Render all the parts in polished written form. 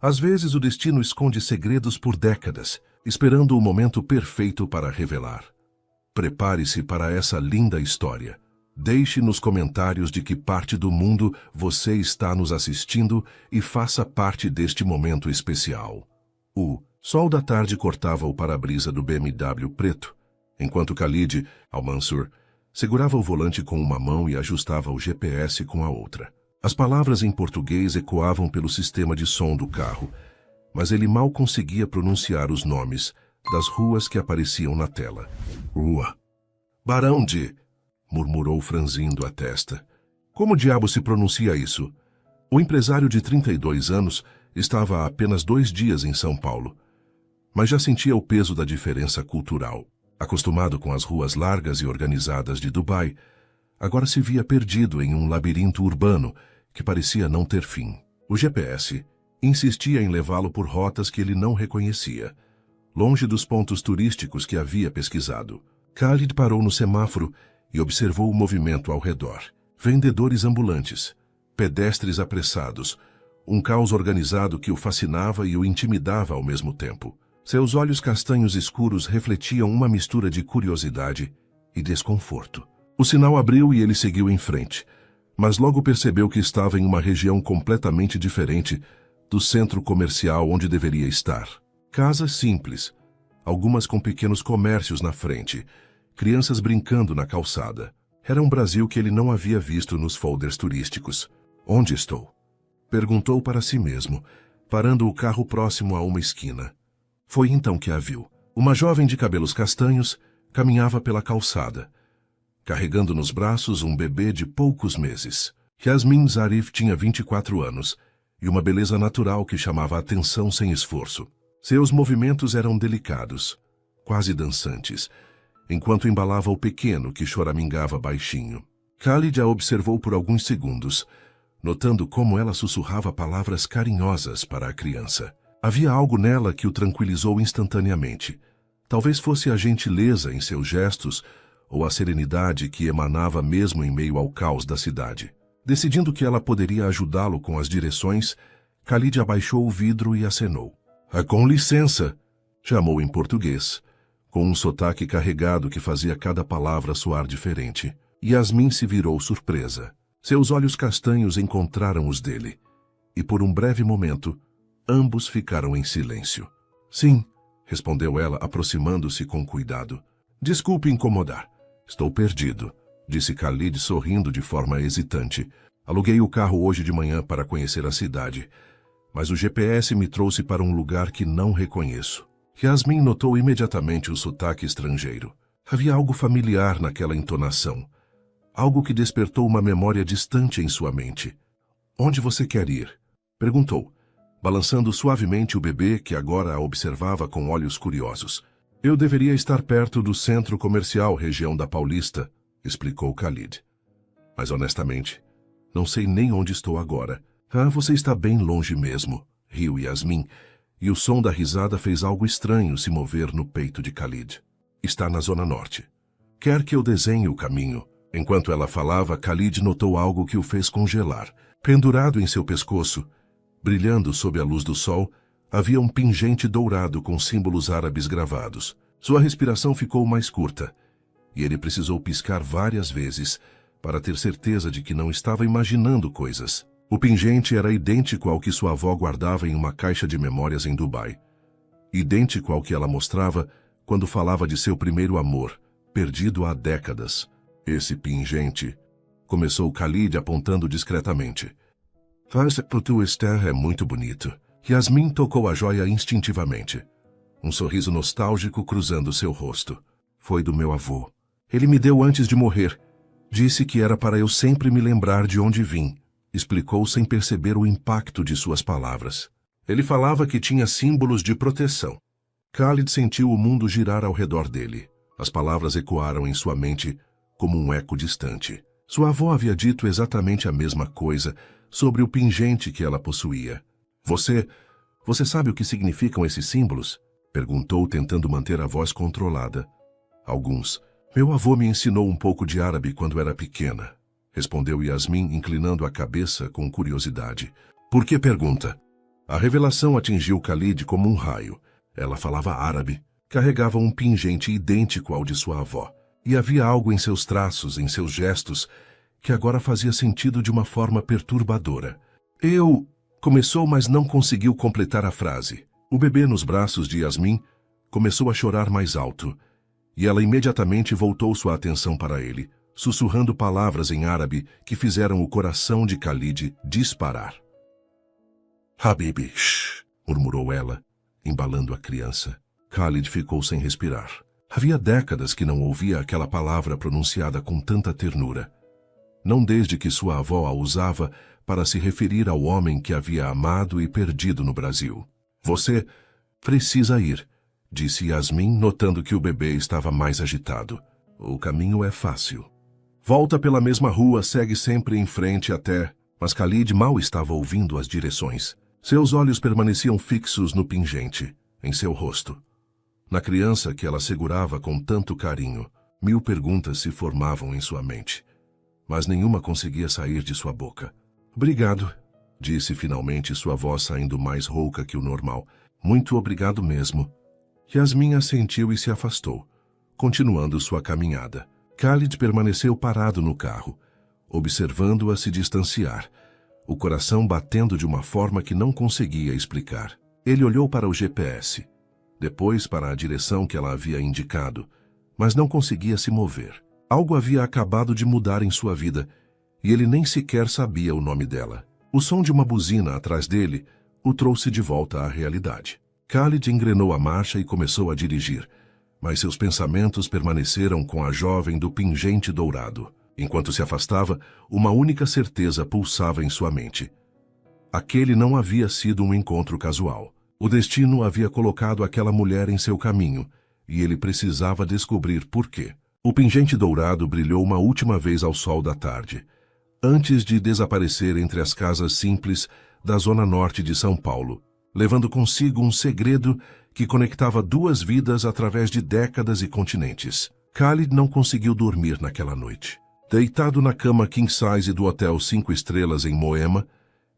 Às vezes o destino esconde segredos por décadas, esperando o momento perfeito para revelar. Prepare-se para essa linda história. Deixe nos comentários de que parte do mundo você está nos assistindo e faça parte deste momento especial. O sol da tarde cortava o para-brisa do BMW preto, enquanto Khalid Al-Mansur segurava o volante com uma mão e ajustava o GPS com a outra. As palavras em português ecoavam pelo sistema de som do carro, mas ele mal conseguia pronunciar os nomes das ruas que apareciam na tela. Rua Barão de... murmurou franzindo a testa. Como diabo se pronuncia isso? O empresário de 32 anos estava há apenas 2 dias em São Paulo, mas já sentia o peso da diferença cultural. Acostumado com as ruas largas e organizadas de Dubai, agora se via perdido em um labirinto urbano que parecia não ter fim. O GPS insistia em levá-lo por rotas que ele não reconhecia, longe dos pontos turísticos que havia pesquisado. Khalid parou no semáforo e observou o movimento ao redor. Vendedores ambulantes, pedestres apressados, um caos organizado que o fascinava e o intimidava ao mesmo tempo. Seus olhos castanhos escuros refletiam uma mistura de curiosidade e desconforto. O sinal abriu e ele seguiu em frente, mas logo percebeu que estava em uma região completamente diferente do centro comercial onde deveria estar. Casas simples, algumas com pequenos comércios na frente, crianças brincando na calçada. Era um Brasil que ele não havia visto nos folders turísticos. Onde estou? Perguntou para si mesmo, parando o carro próximo a uma esquina. Foi então que a viu. Uma jovem de cabelos castanhos caminhava pela calçada, carregando nos braços um bebê de poucos meses. Yasmin Zarif tinha 24 anos e uma beleza natural que chamava a atenção sem esforço. Seus movimentos eram delicados, quase dançantes, enquanto embalava o pequeno que choramingava baixinho. Khalid a observou por alguns segundos, notando como ela sussurrava palavras carinhosas para a criança. Havia algo nela que o tranquilizou instantaneamente. Talvez fosse a gentileza em seus gestos ou a serenidade que emanava mesmo em meio ao caos da cidade. Decidindo que ela poderia ajudá-lo com as direções, Khalid abaixou o vidro e acenou. Com licença, chamou em português, com um sotaque carregado que fazia cada palavra soar diferente. Yasmin se virou surpresa. Seus olhos castanhos encontraram os dele, e por um breve momento, ambos ficaram em silêncio. Sim, respondeu ela, aproximando-se com cuidado. Desculpe incomodar. Estou perdido, disse Khalid sorrindo de forma hesitante. Aluguei o carro hoje de manhã para conhecer a cidade, mas o GPS me trouxe para um lugar que não reconheço. Yasmin notou imediatamente o sotaque estrangeiro. Havia algo familiar naquela entonação, algo que despertou uma memória distante em sua mente. Onde você quer ir? Perguntou, balançando suavemente o bebê que agora a observava com olhos curiosos. Eu deveria estar perto do centro comercial região da Paulista, explicou Khalid. Mas honestamente, não sei nem onde estou agora. Você está bem longe mesmo, riu Yasmin, e o som da risada fez algo estranho se mover no peito de Khalid. Está na zona norte. Quer que eu desenhe o caminho? Enquanto ela falava, Khalid notou algo que o fez congelar. Pendurado em seu pescoço, brilhando sob a luz do sol, havia um pingente dourado com símbolos árabes gravados. Sua respiração ficou mais curta, e ele precisou piscar várias vezes para ter certeza de que não estava imaginando coisas. O pingente era idêntico ao que sua avó guardava em uma caixa de memórias em Dubai. Idêntico ao que ela mostrava quando falava de seu primeiro amor, perdido há décadas. Esse pingente, começou Khalid apontando discretamente. Tu estar é muito bonito. Yasmin tocou a joia instintivamente. Um sorriso nostálgico cruzando seu rosto. Foi do meu avô. Ele me deu antes de morrer. Disse que era para eu sempre me lembrar de onde vim. Explicou sem perceber o impacto de suas palavras. Ele falava que tinha símbolos de proteção. Khalid sentiu o mundo girar ao redor dele. As palavras ecoaram em sua mente como um eco distante. Sua avó havia dito exatamente a mesma coisa sobre o pingente que ela possuía. Você sabe o que significam esses símbolos? Perguntou, tentando manter a voz controlada. Alguns. Meu avô me ensinou um pouco de árabe quando era pequena, respondeu Yasmin, inclinando a cabeça com curiosidade. Por que pergunta? A revelação atingiu Khalid como um raio. Ela falava árabe, carregava um pingente idêntico ao de sua avó, e havia algo em seus traços, em seus gestos, que agora fazia sentido de uma forma perturbadora. Eu... Começou, mas não conseguiu completar a frase. O bebê nos braços de Yasmin começou a chorar mais alto, e ela imediatamente voltou sua atenção para ele, sussurrando palavras em árabe que fizeram o coração de Khalid disparar. Habibi, shh, murmurou ela, embalando a criança. Khalid ficou sem respirar. Havia décadas que não ouvia aquela palavra pronunciada com tanta ternura. Não desde que sua avó a usava para se referir ao homem que havia amado e perdido no Brasil. Você precisa ir, disse Yasmin, notando que o bebê estava mais agitado. O caminho é fácil. Volta pela mesma rua, segue sempre em frente até... Mas Khalid mal estava ouvindo as direções. Seus olhos permaneciam fixos no pingente, em seu rosto. Na criança que ela segurava com tanto carinho, 1000 perguntas se formavam em sua mente. Mas nenhuma conseguia sair de sua boca. Obrigado, disse finalmente sua voz saindo mais rouca que o normal. Muito obrigado mesmo. Yasmin assentiu e se afastou, continuando sua caminhada. Khalid permaneceu parado no carro, observando-a se distanciar, o coração batendo de uma forma que não conseguia explicar. Ele olhou para o GPS, depois para a direção que ela havia indicado, mas não conseguia se mover. Algo havia acabado de mudar em sua vida, e ele nem sequer sabia o nome dela. O som de uma buzina atrás dele o trouxe de volta à realidade. Khalid engrenou a marcha e começou a dirigir, mas seus pensamentos permaneceram com a jovem do pingente dourado. Enquanto se afastava, uma única certeza pulsava em sua mente. Aquele não havia sido um encontro casual. O destino havia colocado aquela mulher em seu caminho, e ele precisava descobrir por quê. O pingente dourado brilhou uma última vez ao sol da tarde, antes de desaparecer entre as casas simples da zona norte de São Paulo, levando consigo um segredo que conectava duas vidas através de décadas e continentes. Khalid não conseguiu dormir naquela noite. Deitado na cama king size do Hotel 5 Estrelas em Moema,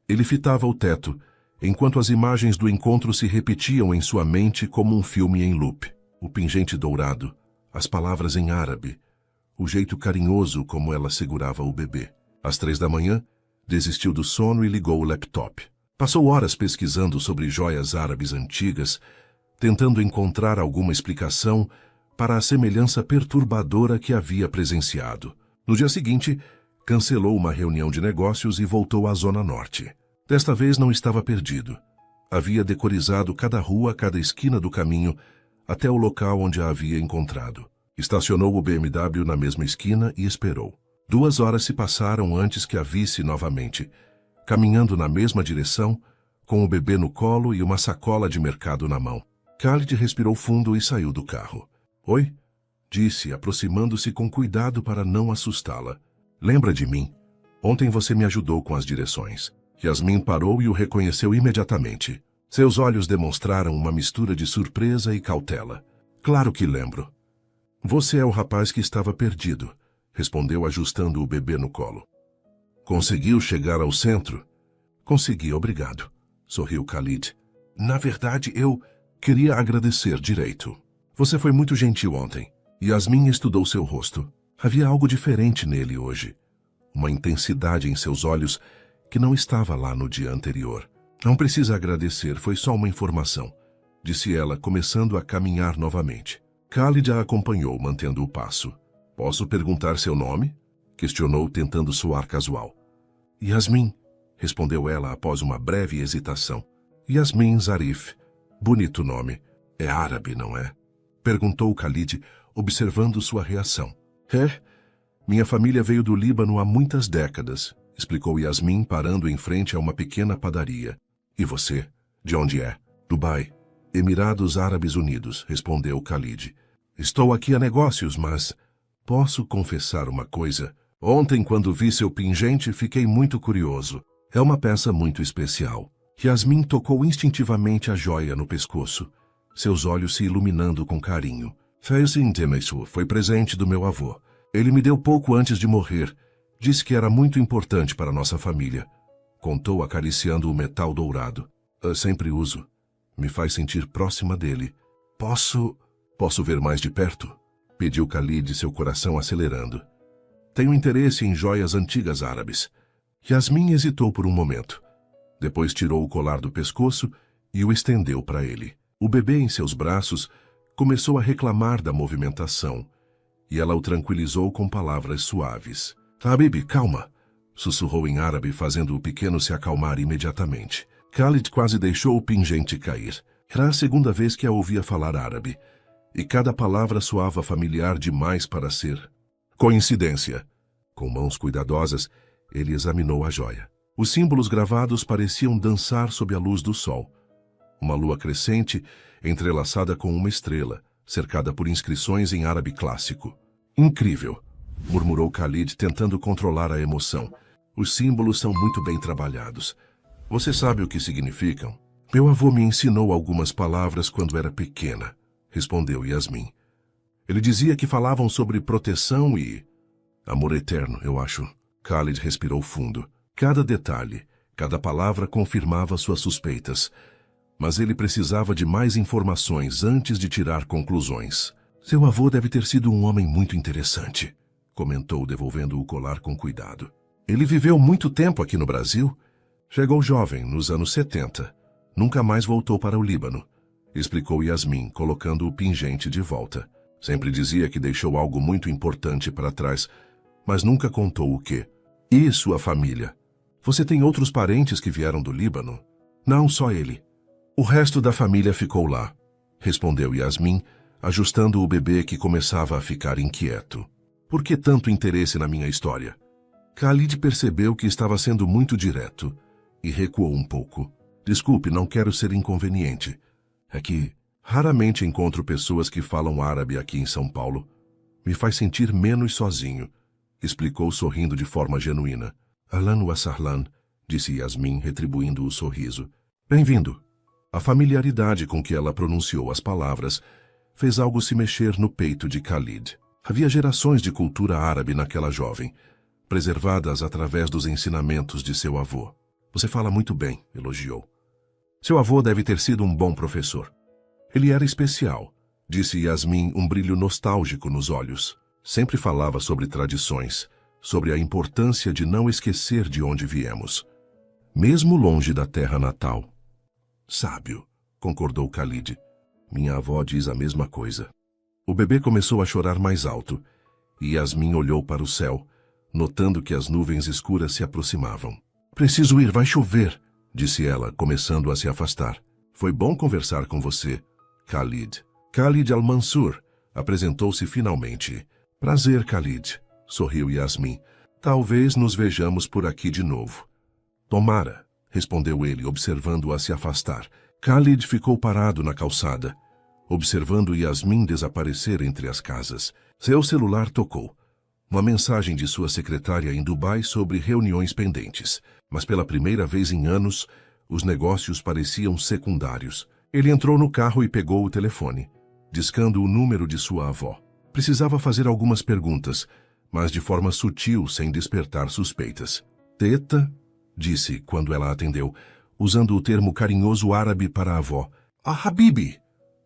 ele fitava o teto, enquanto as imagens do encontro se repetiam em sua mente como um filme em loop. O pingente dourado, as palavras em árabe, o jeito carinhoso como ela segurava o bebê. Às 3 da manhã, desistiu do sono e ligou o laptop. Passou horas pesquisando sobre joias árabes antigas, tentando encontrar alguma explicação para a semelhança perturbadora que havia presenciado. No dia seguinte, cancelou uma reunião de negócios e voltou à Zona Norte. Desta vez não estava perdido. Havia decorizado cada rua, cada esquina do caminho, até o local onde a havia encontrado. Estacionou o BMW na mesma esquina e esperou. 2 horas se passaram antes que a visse novamente, caminhando na mesma direção, com o bebê no colo e uma sacola de mercado na mão. Khalid respirou fundo e saiu do carro. Oi? Disse, aproximando-se com cuidado para não assustá-la. Lembra de mim? Ontem você me ajudou com as direções. Yasmin parou e o reconheceu imediatamente. Seus olhos demonstraram uma mistura de surpresa e cautela. Claro que lembro. Você é o rapaz que estava perdido, respondeu ajustando o bebê no colo. Conseguiu chegar ao centro? Consegui, obrigado, sorriu Khalid. Na verdade, eu queria agradecer direito. Você foi muito gentil ontem. Yasmin estudou seu rosto. Havia algo diferente nele hoje. Uma intensidade em seus olhos que não estava lá no dia anterior. Não precisa agradecer, foi só uma informação, disse ela, começando a caminhar novamente. Khalid a acompanhou, mantendo o passo. Posso perguntar seu nome? Questionou, tentando soar casual. Yasmin, respondeu ela após uma breve hesitação. Yasmin Zarif. Bonito nome. É árabe, não é? Perguntou Khalid, observando sua reação. É. Minha família veio do Líbano há muitas décadas, explicou Yasmin, parando em frente a uma pequena padaria. E você? De onde é? Dubai. Emirados Árabes Unidos, respondeu Khalid. Estou aqui a negócios, mas... Posso confessar uma coisa? Ontem, quando vi seu pingente, fiquei muito curioso. É uma peça muito especial. Yasmin tocou instintivamente a joia no pescoço, seus olhos se iluminando com carinho. Foi presente do meu avô. Ele me deu pouco antes de morrer. Disse que era muito importante para nossa família. Contou acariciando o metal dourado. Sempre uso. Me faz sentir próxima dele. Posso ver mais de perto? Pediu Khalid, seu coração acelerando. Tenho interesse em joias antigas árabes. Yasmin hesitou por um momento. Depois tirou o colar do pescoço e o estendeu para ele. O bebê em seus braços começou a reclamar da movimentação, e ela o tranquilizou com palavras suaves. Habibi, calma, sussurrou em árabe, fazendo o pequeno se acalmar imediatamente. Khalid quase deixou o pingente cair. Era a segunda vez que a ouvia falar árabe, e cada palavra soava familiar demais para ser coincidência. Com mãos cuidadosas, ele examinou a joia. Os símbolos gravados pareciam dançar sob a luz do sol. Uma lua crescente, entrelaçada com uma estrela, cercada por inscrições em árabe clássico. Incrível, murmurou Khalid, tentando controlar a emoção. Os símbolos são muito bem trabalhados. Você sabe o que significam? Meu avô me ensinou algumas palavras quando era pequena, respondeu Yasmin. Ele dizia que falavam sobre proteção e amor eterno, eu acho. Khalid respirou fundo. Cada detalhe, cada palavra confirmava suas suspeitas. Mas ele precisava de mais informações antes de tirar conclusões. Seu avô deve ter sido um homem muito interessante, comentou, devolvendo o colar com cuidado. Ele viveu muito tempo aqui no Brasil. Chegou jovem, nos anos 70. Nunca mais voltou para o Líbano, explicou Yasmin, colocando o pingente de volta. Sempre dizia que deixou algo muito importante para trás, mas nunca contou o quê. E sua família? Você tem outros parentes que vieram do Líbano? Não, só ele. O resto da família ficou lá, respondeu Yasmin, ajustando o bebê que começava a ficar inquieto. Por que tanto interesse na minha história? Khalid percebeu que estava sendo muito direto e recuou um pouco. Desculpe, não quero ser inconveniente. É que raramente encontro pessoas que falam árabe aqui em São Paulo. Me faz sentir menos sozinho, explicou sorrindo de forma genuína. Ahlan wa sahlan, disse Yasmin, retribuindo o sorriso. Bem-vindo. A familiaridade com que ela pronunciou as palavras fez algo se mexer no peito de Khalid. Havia gerações de cultura árabe naquela jovem, preservadas através dos ensinamentos de seu avô. Você fala muito bem, elogiou. Seu avô deve ter sido um bom professor. Ele era especial, disse Yasmin, um brilho nostálgico nos olhos. Sempre falava sobre tradições, sobre a importância de não esquecer de onde viemos, mesmo longe da terra natal. Sábio, concordou Khalid. Minha avó diz a mesma coisa. O bebê começou a chorar mais alto, e Yasmin olhou para o céu, notando que as nuvens escuras se aproximavam. Preciso ir, vai chover, disse ela, começando a se afastar. Foi bom conversar com você, Khalid. Khalid Al-Mansur apresentou-se finalmente. Prazer, Khalid, sorriu Yasmin. Talvez nos vejamos por aqui de novo. Tomara, respondeu ele, observando-a se afastar. Khalid ficou parado na calçada, observando Yasmin desaparecer entre as casas. Seu celular tocou. Uma mensagem de sua secretária em Dubai sobre reuniões pendentes. Mas pela primeira vez em anos, os negócios pareciam secundários. Ele entrou no carro e pegou o telefone, discando o número de sua avó. Precisava fazer algumas perguntas, mas de forma sutil, sem despertar suspeitas. Teta, disse quando ela atendeu, usando o termo carinhoso árabe para a avó. Ah, Habibi!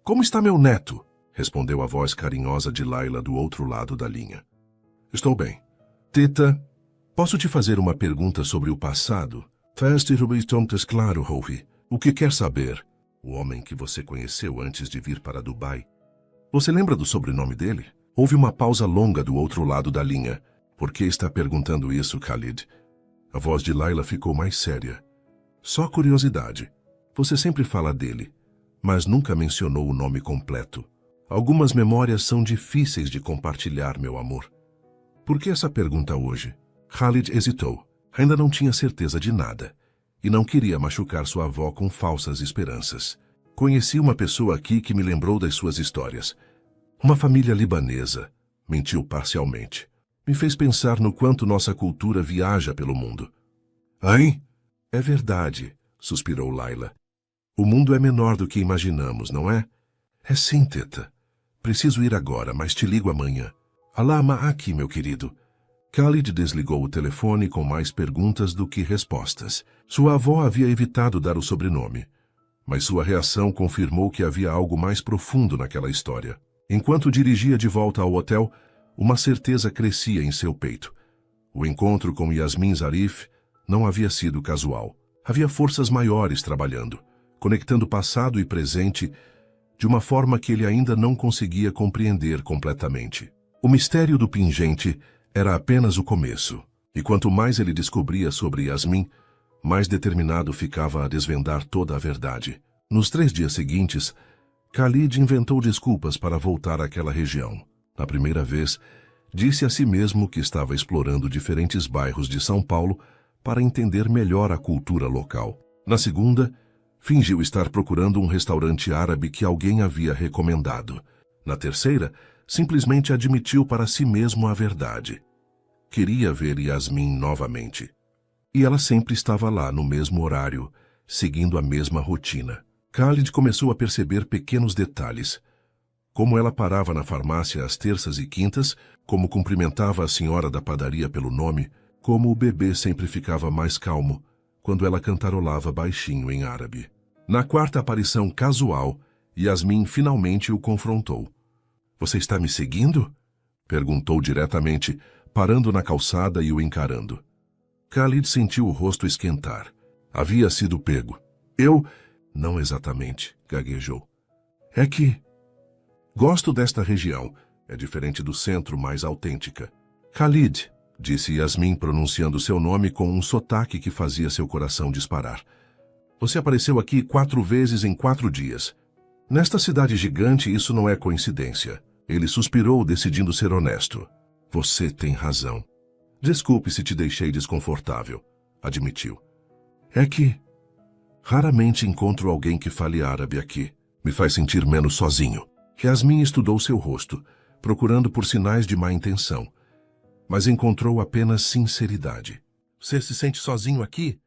Como está meu neto? Respondeu a voz carinhosa de Laila do outro lado da linha. Estou bem. Teta, posso te fazer uma pergunta sobre o passado? Claro, Rouvi. O que quer saber? O homem que você conheceu antes de vir para Dubai. Você lembra do sobrenome dele? Houve uma pausa longa do outro lado da linha. Por que está perguntando isso, Khalid? A voz de Laila ficou mais séria. Só curiosidade. Você sempre fala dele, mas nunca mencionou o nome completo. Algumas memórias são difíceis de compartilhar, meu amor. Por que essa pergunta hoje? Khalid hesitou. Ainda não tinha certeza de nada, e não queria machucar sua avó com falsas esperanças. Conheci uma pessoa aqui que me lembrou das suas histórias. Uma família libanesa, mentiu parcialmente. Me fez pensar no quanto nossa cultura viaja pelo mundo. Hein? É verdade, suspirou Laila. O mundo é menor do que imaginamos, não é? É sim, Teta. Preciso ir agora, mas te ligo amanhã. Alá ma'aki, meu querido. Khalid desligou o telefone com mais perguntas do que respostas. Sua avó havia evitado dar o sobrenome, mas sua reação confirmou que havia algo mais profundo naquela história. Enquanto dirigia de volta ao hotel, uma certeza crescia em seu peito. O encontro com Yasmin Zarif não havia sido casual. Havia forças maiores trabalhando, conectando passado e presente de uma forma que ele ainda não conseguia compreender completamente. O mistério do pingente era apenas o começo, e quanto mais ele descobria sobre Yasmin, mais determinado ficava a desvendar toda a verdade. Nos 3 dias seguintes, Khalid inventou desculpas para voltar àquela região. Na primeira vez, disse a si mesmo que estava explorando diferentes bairros de São Paulo para entender melhor a cultura local. Na segunda, fingiu estar procurando um restaurante árabe que alguém havia recomendado. Na terceira, simplesmente admitiu para si mesmo a verdade. Queria ver Yasmin novamente. E ela sempre estava lá no mesmo horário, seguindo a mesma rotina. Khalid começou a perceber pequenos detalhes. Como ela parava na farmácia às terças e quintas, como cumprimentava a senhora da padaria pelo nome, como o bebê sempre ficava mais calmo quando ela cantarolava baixinho em árabe. Na quarta aparição casual, Yasmin finalmente o confrontou. "Você está me seguindo?" perguntou diretamente, parando na calçada e o encarando. Khalid sentiu o rosto esquentar. Havia sido pego. "Eu..." "Não exatamente", gaguejou. "É que... gosto desta região. É diferente do centro, mais autêntica." "Khalid", disse Yasmin pronunciando seu nome com um sotaque que fazia seu coração disparar. "Você apareceu aqui 4 vezes em 4 dias. Nesta cidade gigante isso não é coincidência." Ele suspirou, decidindo ser honesto. "Você tem razão. Desculpe se te deixei desconfortável", admitiu. "É que... raramente encontro alguém que fale árabe aqui. Me faz sentir menos sozinho." Yasmin estudou seu rosto, procurando por sinais de má intenção, mas encontrou apenas sinceridade. "Você se sente sozinho aqui?"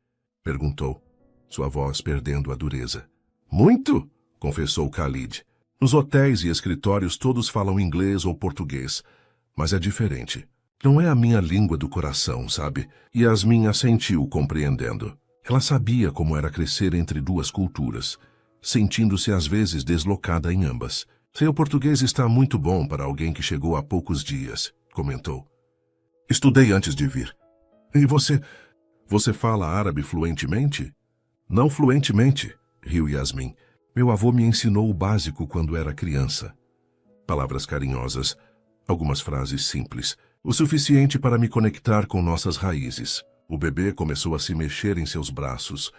perguntou, sua voz perdendo a dureza. "Muito", confessou Khalid. "Nos hotéis e escritórios todos falam inglês ou português, mas é diferente. Não é a minha língua do coração, sabe?" Yasmin assentiu, compreendendo. Ela sabia como era crescer entre 2 culturas, sentindo-se às vezes deslocada em ambas. "Seu português está muito bom para alguém que chegou há poucos dias", comentou. "Estudei antes de vir." "E você fala árabe fluentemente?" "Não fluentemente", riu Yasmin. "Meu avô me ensinou o básico quando era criança. Palavras carinhosas, algumas frases simples, o suficiente para me conectar com nossas raízes." O bebê começou a se mexer em seus braços,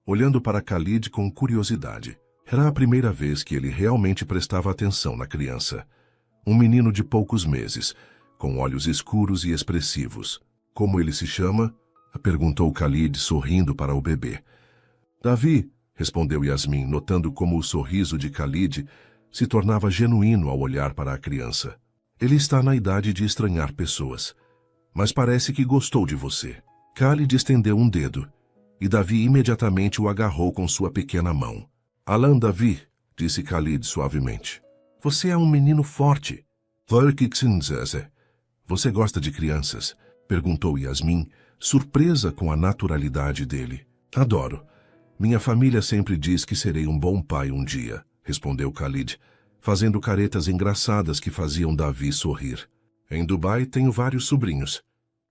olhando para Khalid com curiosidade. Era a primeira vez que ele realmente prestava atenção na criança. Um menino de poucos meses, com olhos escuros e expressivos. "Como ele se chama?" perguntou Khalid, sorrindo para o bebê. "Davi", respondeu Yasmin, notando como o sorriso de Khalid se tornava genuíno ao olhar para a criança. "Ele está na idade de estranhar pessoas, mas parece que gostou de você." Khalid estendeu um dedo, e Davi imediatamente o agarrou com sua pequena mão. "Alan Davi", disse Khalid suavemente. "Você é um menino forte." "Você gosta de crianças?" perguntou Yasmin, surpresa com a naturalidade dele. "Adoro. Minha família sempre diz que serei um bom pai um dia", respondeu Khalid, fazendo caretas engraçadas que faziam Davi sorrir. "Em Dubai tenho vários sobrinhos.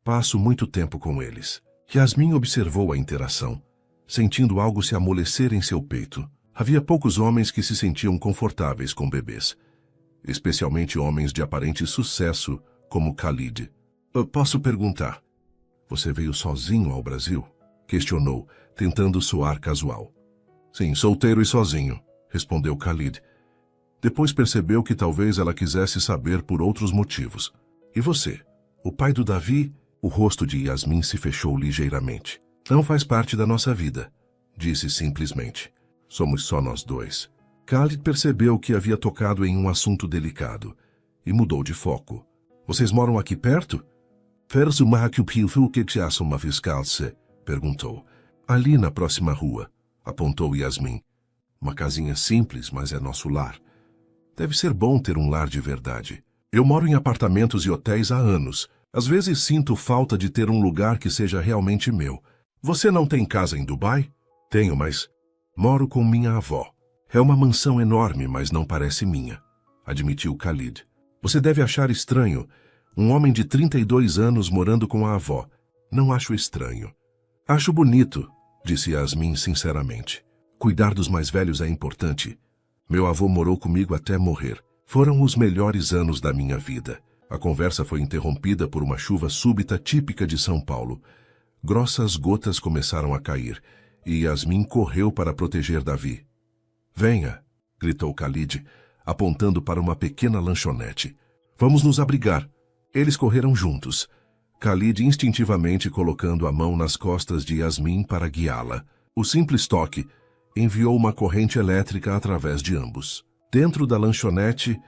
Passo muito tempo com eles." Yasmin observou a interação, sentindo algo se amolecer em seu peito. Havia poucos homens que se sentiam confortáveis com bebês, especialmente homens de aparente sucesso como Khalid. "Posso perguntar, você veio sozinho ao Brasil?" questionou, tentando soar casual. "Sim, solteiro e sozinho", respondeu Khalid. Depois percebeu que talvez ela quisesse saber por outros motivos. "E você? O pai do Davi?" O rosto de Yasmin se fechou ligeiramente. "Não faz parte da nossa vida", disse simplesmente. "Somos só nós 2. Khalid percebeu que havia tocado em um assunto delicado e mudou de foco. "Vocês moram aqui perto?" perguntou. "Ali na próxima rua", apontou Yasmin. "Uma casinha simples, mas é nosso lar. Deve ser bom ter um lar de verdade. Eu moro em apartamentos e hotéis há anos. Às vezes sinto falta de ter um lugar que seja realmente meu. Você não tem casa em Dubai?" "Tenho, mas Moro com minha avó. É uma mansão enorme, mas não parece minha, admitiu Khalid. Você deve achar estranho. Um homem de 32 anos morando com a avó. Não acho estranho. Acho bonito, disse Yasmin sinceramente. Cuidar dos mais velhos é importante. Meu avô morou comigo até morrer. Foram os melhores anos da minha vida. A conversa foi interrompida por uma chuva súbita típica de São Paulo. Grossas gotas começaram a cair, e Yasmin correu para proteger Davi. Venha, gritou Khalid, apontando para uma pequena lanchonete. Vamos nos abrigar. Eles correram juntos. Khalid instintivamente colocando a mão nas costas de Yasmin para guiá-la. O simples toque enviou uma corrente elétrica através de ambos. Dentro da lanchonete,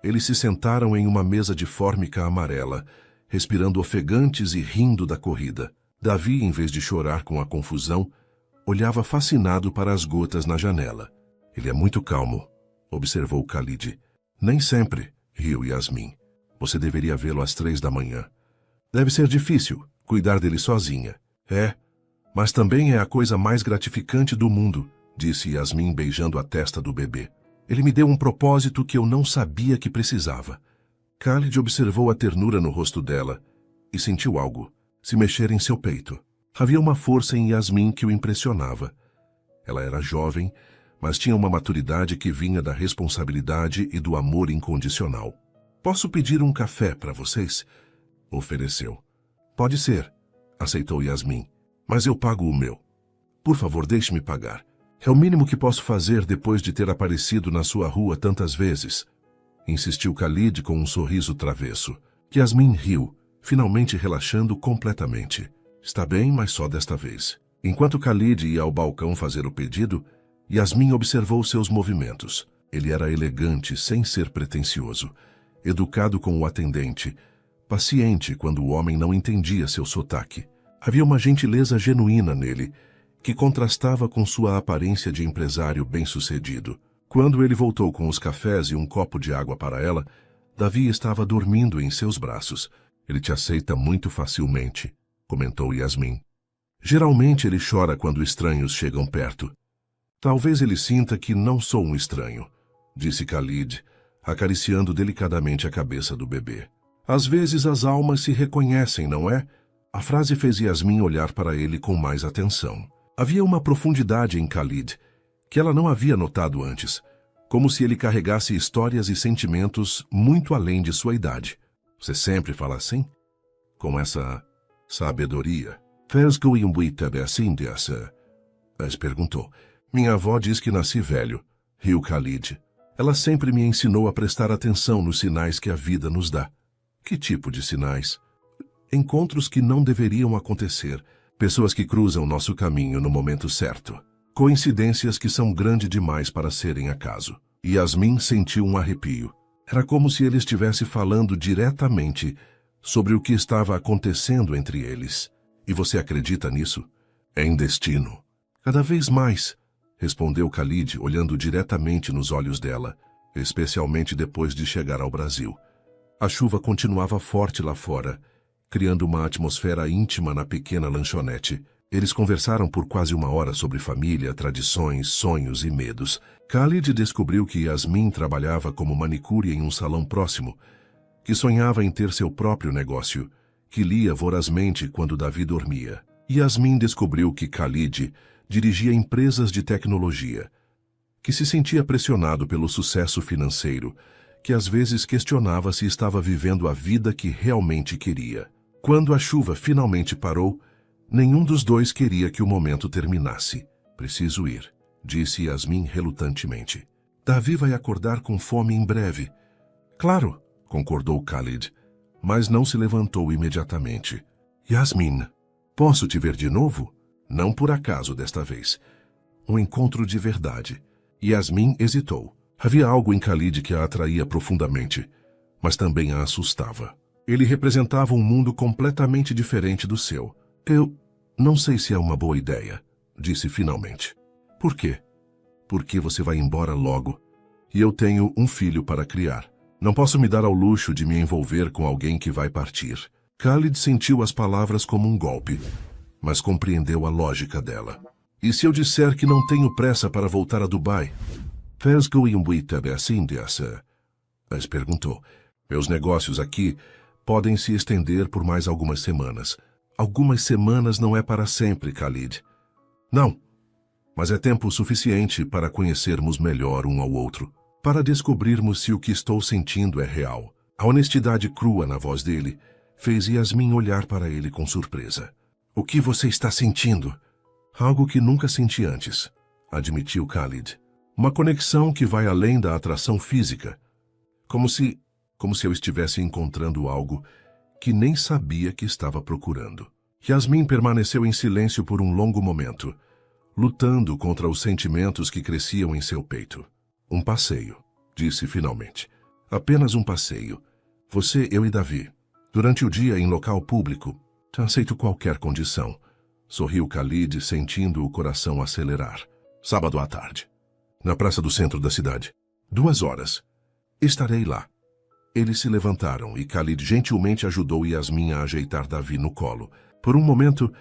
eles se sentaram em uma mesa de fórmica amarela, respirando ofegantes e rindo da corrida. Davi, em vez de chorar com a confusão, olhava fascinado para as gotas na janela. Ele é muito calmo, observou Khalid. Nem sempre, riu Yasmin. Você deveria vê-lo às 3 da manhã. Deve ser difícil cuidar dele sozinha. É, mas também é a coisa mais gratificante do mundo, disse Yasmin beijando a testa do bebê. Ele me deu um propósito que eu não sabia que precisava. Khalid observou a ternura no rosto dela e sentiu algo se mexer em seu peito. Havia uma força em Yasmin que o impressionava. Ela era jovem, mas tinha uma maturidade que vinha da responsabilidade e do amor incondicional. Posso pedir um café para vocês? Ofereceu. Pode ser, aceitou Yasmin, mas eu pago o meu. Por favor, deixe-me pagar. É o mínimo que posso fazer depois de ter aparecido na sua rua tantas vezes. Insistiu Khalid com um sorriso travesso. Yasmin riu, finalmente relaxando completamente. Está bem, mas só desta vez. Enquanto Khalid ia ao balcão fazer o pedido, Yasmin observou seus movimentos. Ele era elegante, sem ser pretensioso, educado com o atendente, paciente quando o homem não entendia seu sotaque. Havia uma gentileza genuína nele, que contrastava com sua aparência de empresário bem-sucedido. Quando ele voltou com os cafés e um copo de água para ela, Davi estava dormindo em seus braços. Ele te aceita muito facilmente, comentou Yasmin. Geralmente ele chora quando estranhos chegam perto. Talvez ele sinta que não sou um estranho, disse Khalid, acariciando delicadamente a cabeça do bebê. Às vezes as almas se reconhecem, não é? A frase fez Yasmin olhar para ele com mais atenção. Havia uma profundidade em Khalid que ela não havia notado antes, como se ele carregasse histórias e sentimentos muito além de sua idade. Você sempre fala assim? Com essa sabedoria. Fez going with assim dessa? Perguntou. Minha avó diz que nasci velho, riu Khalid. Ela sempre me ensinou a prestar atenção nos sinais que a vida nos dá. Que tipo de sinais? Encontros que não deveriam acontecer. Pessoas que cruzam nosso caminho no momento certo. Coincidências que são grandes demais para serem acaso. Yasmin sentiu um arrepio. Era como se ele estivesse falando diretamente sobre o que estava acontecendo entre eles. E você acredita nisso? É em destino. Cada vez mais, respondeu Khalid, olhando diretamente nos olhos dela, especialmente depois de chegar ao Brasil. A chuva continuava forte lá fora, criando uma atmosfera íntima na pequena lanchonete. Eles conversaram por quase 1 hora sobre família, tradições, sonhos e medos. Khalid descobriu que Yasmin trabalhava como manicure em um salão próximo, que sonhava em ter seu próprio negócio, que lia vorazmente quando Davi dormia. Yasmin descobriu que Khalid dirigia empresas de tecnologia, que se sentia pressionado pelo sucesso financeiro, que às vezes questionava se estava vivendo a vida que realmente queria. Quando a chuva finalmente parou, nenhum dos dois queria que o momento terminasse. Preciso ir, disse Yasmin relutantemente. Davi vai acordar com fome em breve. Claro, concordou Khalid, mas não se levantou imediatamente. Yasmin, posso te ver de novo? Não por acaso desta vez. Um encontro de verdade. Yasmin hesitou. Havia algo em Khalid que a atraía profundamente, mas também a assustava. Ele representava um mundo completamente diferente do seu. Eu não sei se é uma boa ideia, disse finalmente. Por quê? Porque você vai embora logo, e eu tenho um filho para criar. Não posso me dar ao luxo de me envolver com alguém que vai partir. Khalid sentiu as palavras como um golpe, mas compreendeu a lógica dela. E se eu disser que não tenho pressa para voltar a Dubai? Where's going with the India, sir? Mas perguntou. Meus negócios aqui podem se estender por mais algumas semanas. Algumas semanas não é para sempre, Khalid. Não, mas é tempo suficiente para conhecermos melhor um ao outro, para descobrirmos se o que estou sentindo é real. A honestidade crua na voz dele fez Yasmin olhar para ele com surpresa. O que você está sentindo? Algo que nunca senti antes, admitiu Khalid. Uma conexão que vai além da atração física. Como se eu estivesse encontrando algo que nem sabia que estava procurando. Yasmin permaneceu em silêncio por um longo momento, lutando contra os sentimentos que cresciam em seu peito. Um passeio, disse finalmente. Apenas um passeio. Você, eu e Davi. Durante o dia em local público. Aceito qualquer condição. Sorriu Khalid, sentindo o coração acelerar. Sábado à tarde. Na praça do centro da cidade. 2 horas. Estarei lá. Eles se levantaram e Khalid gentilmente ajudou Yasmin a ajeitar Davi no colo. Por um momento,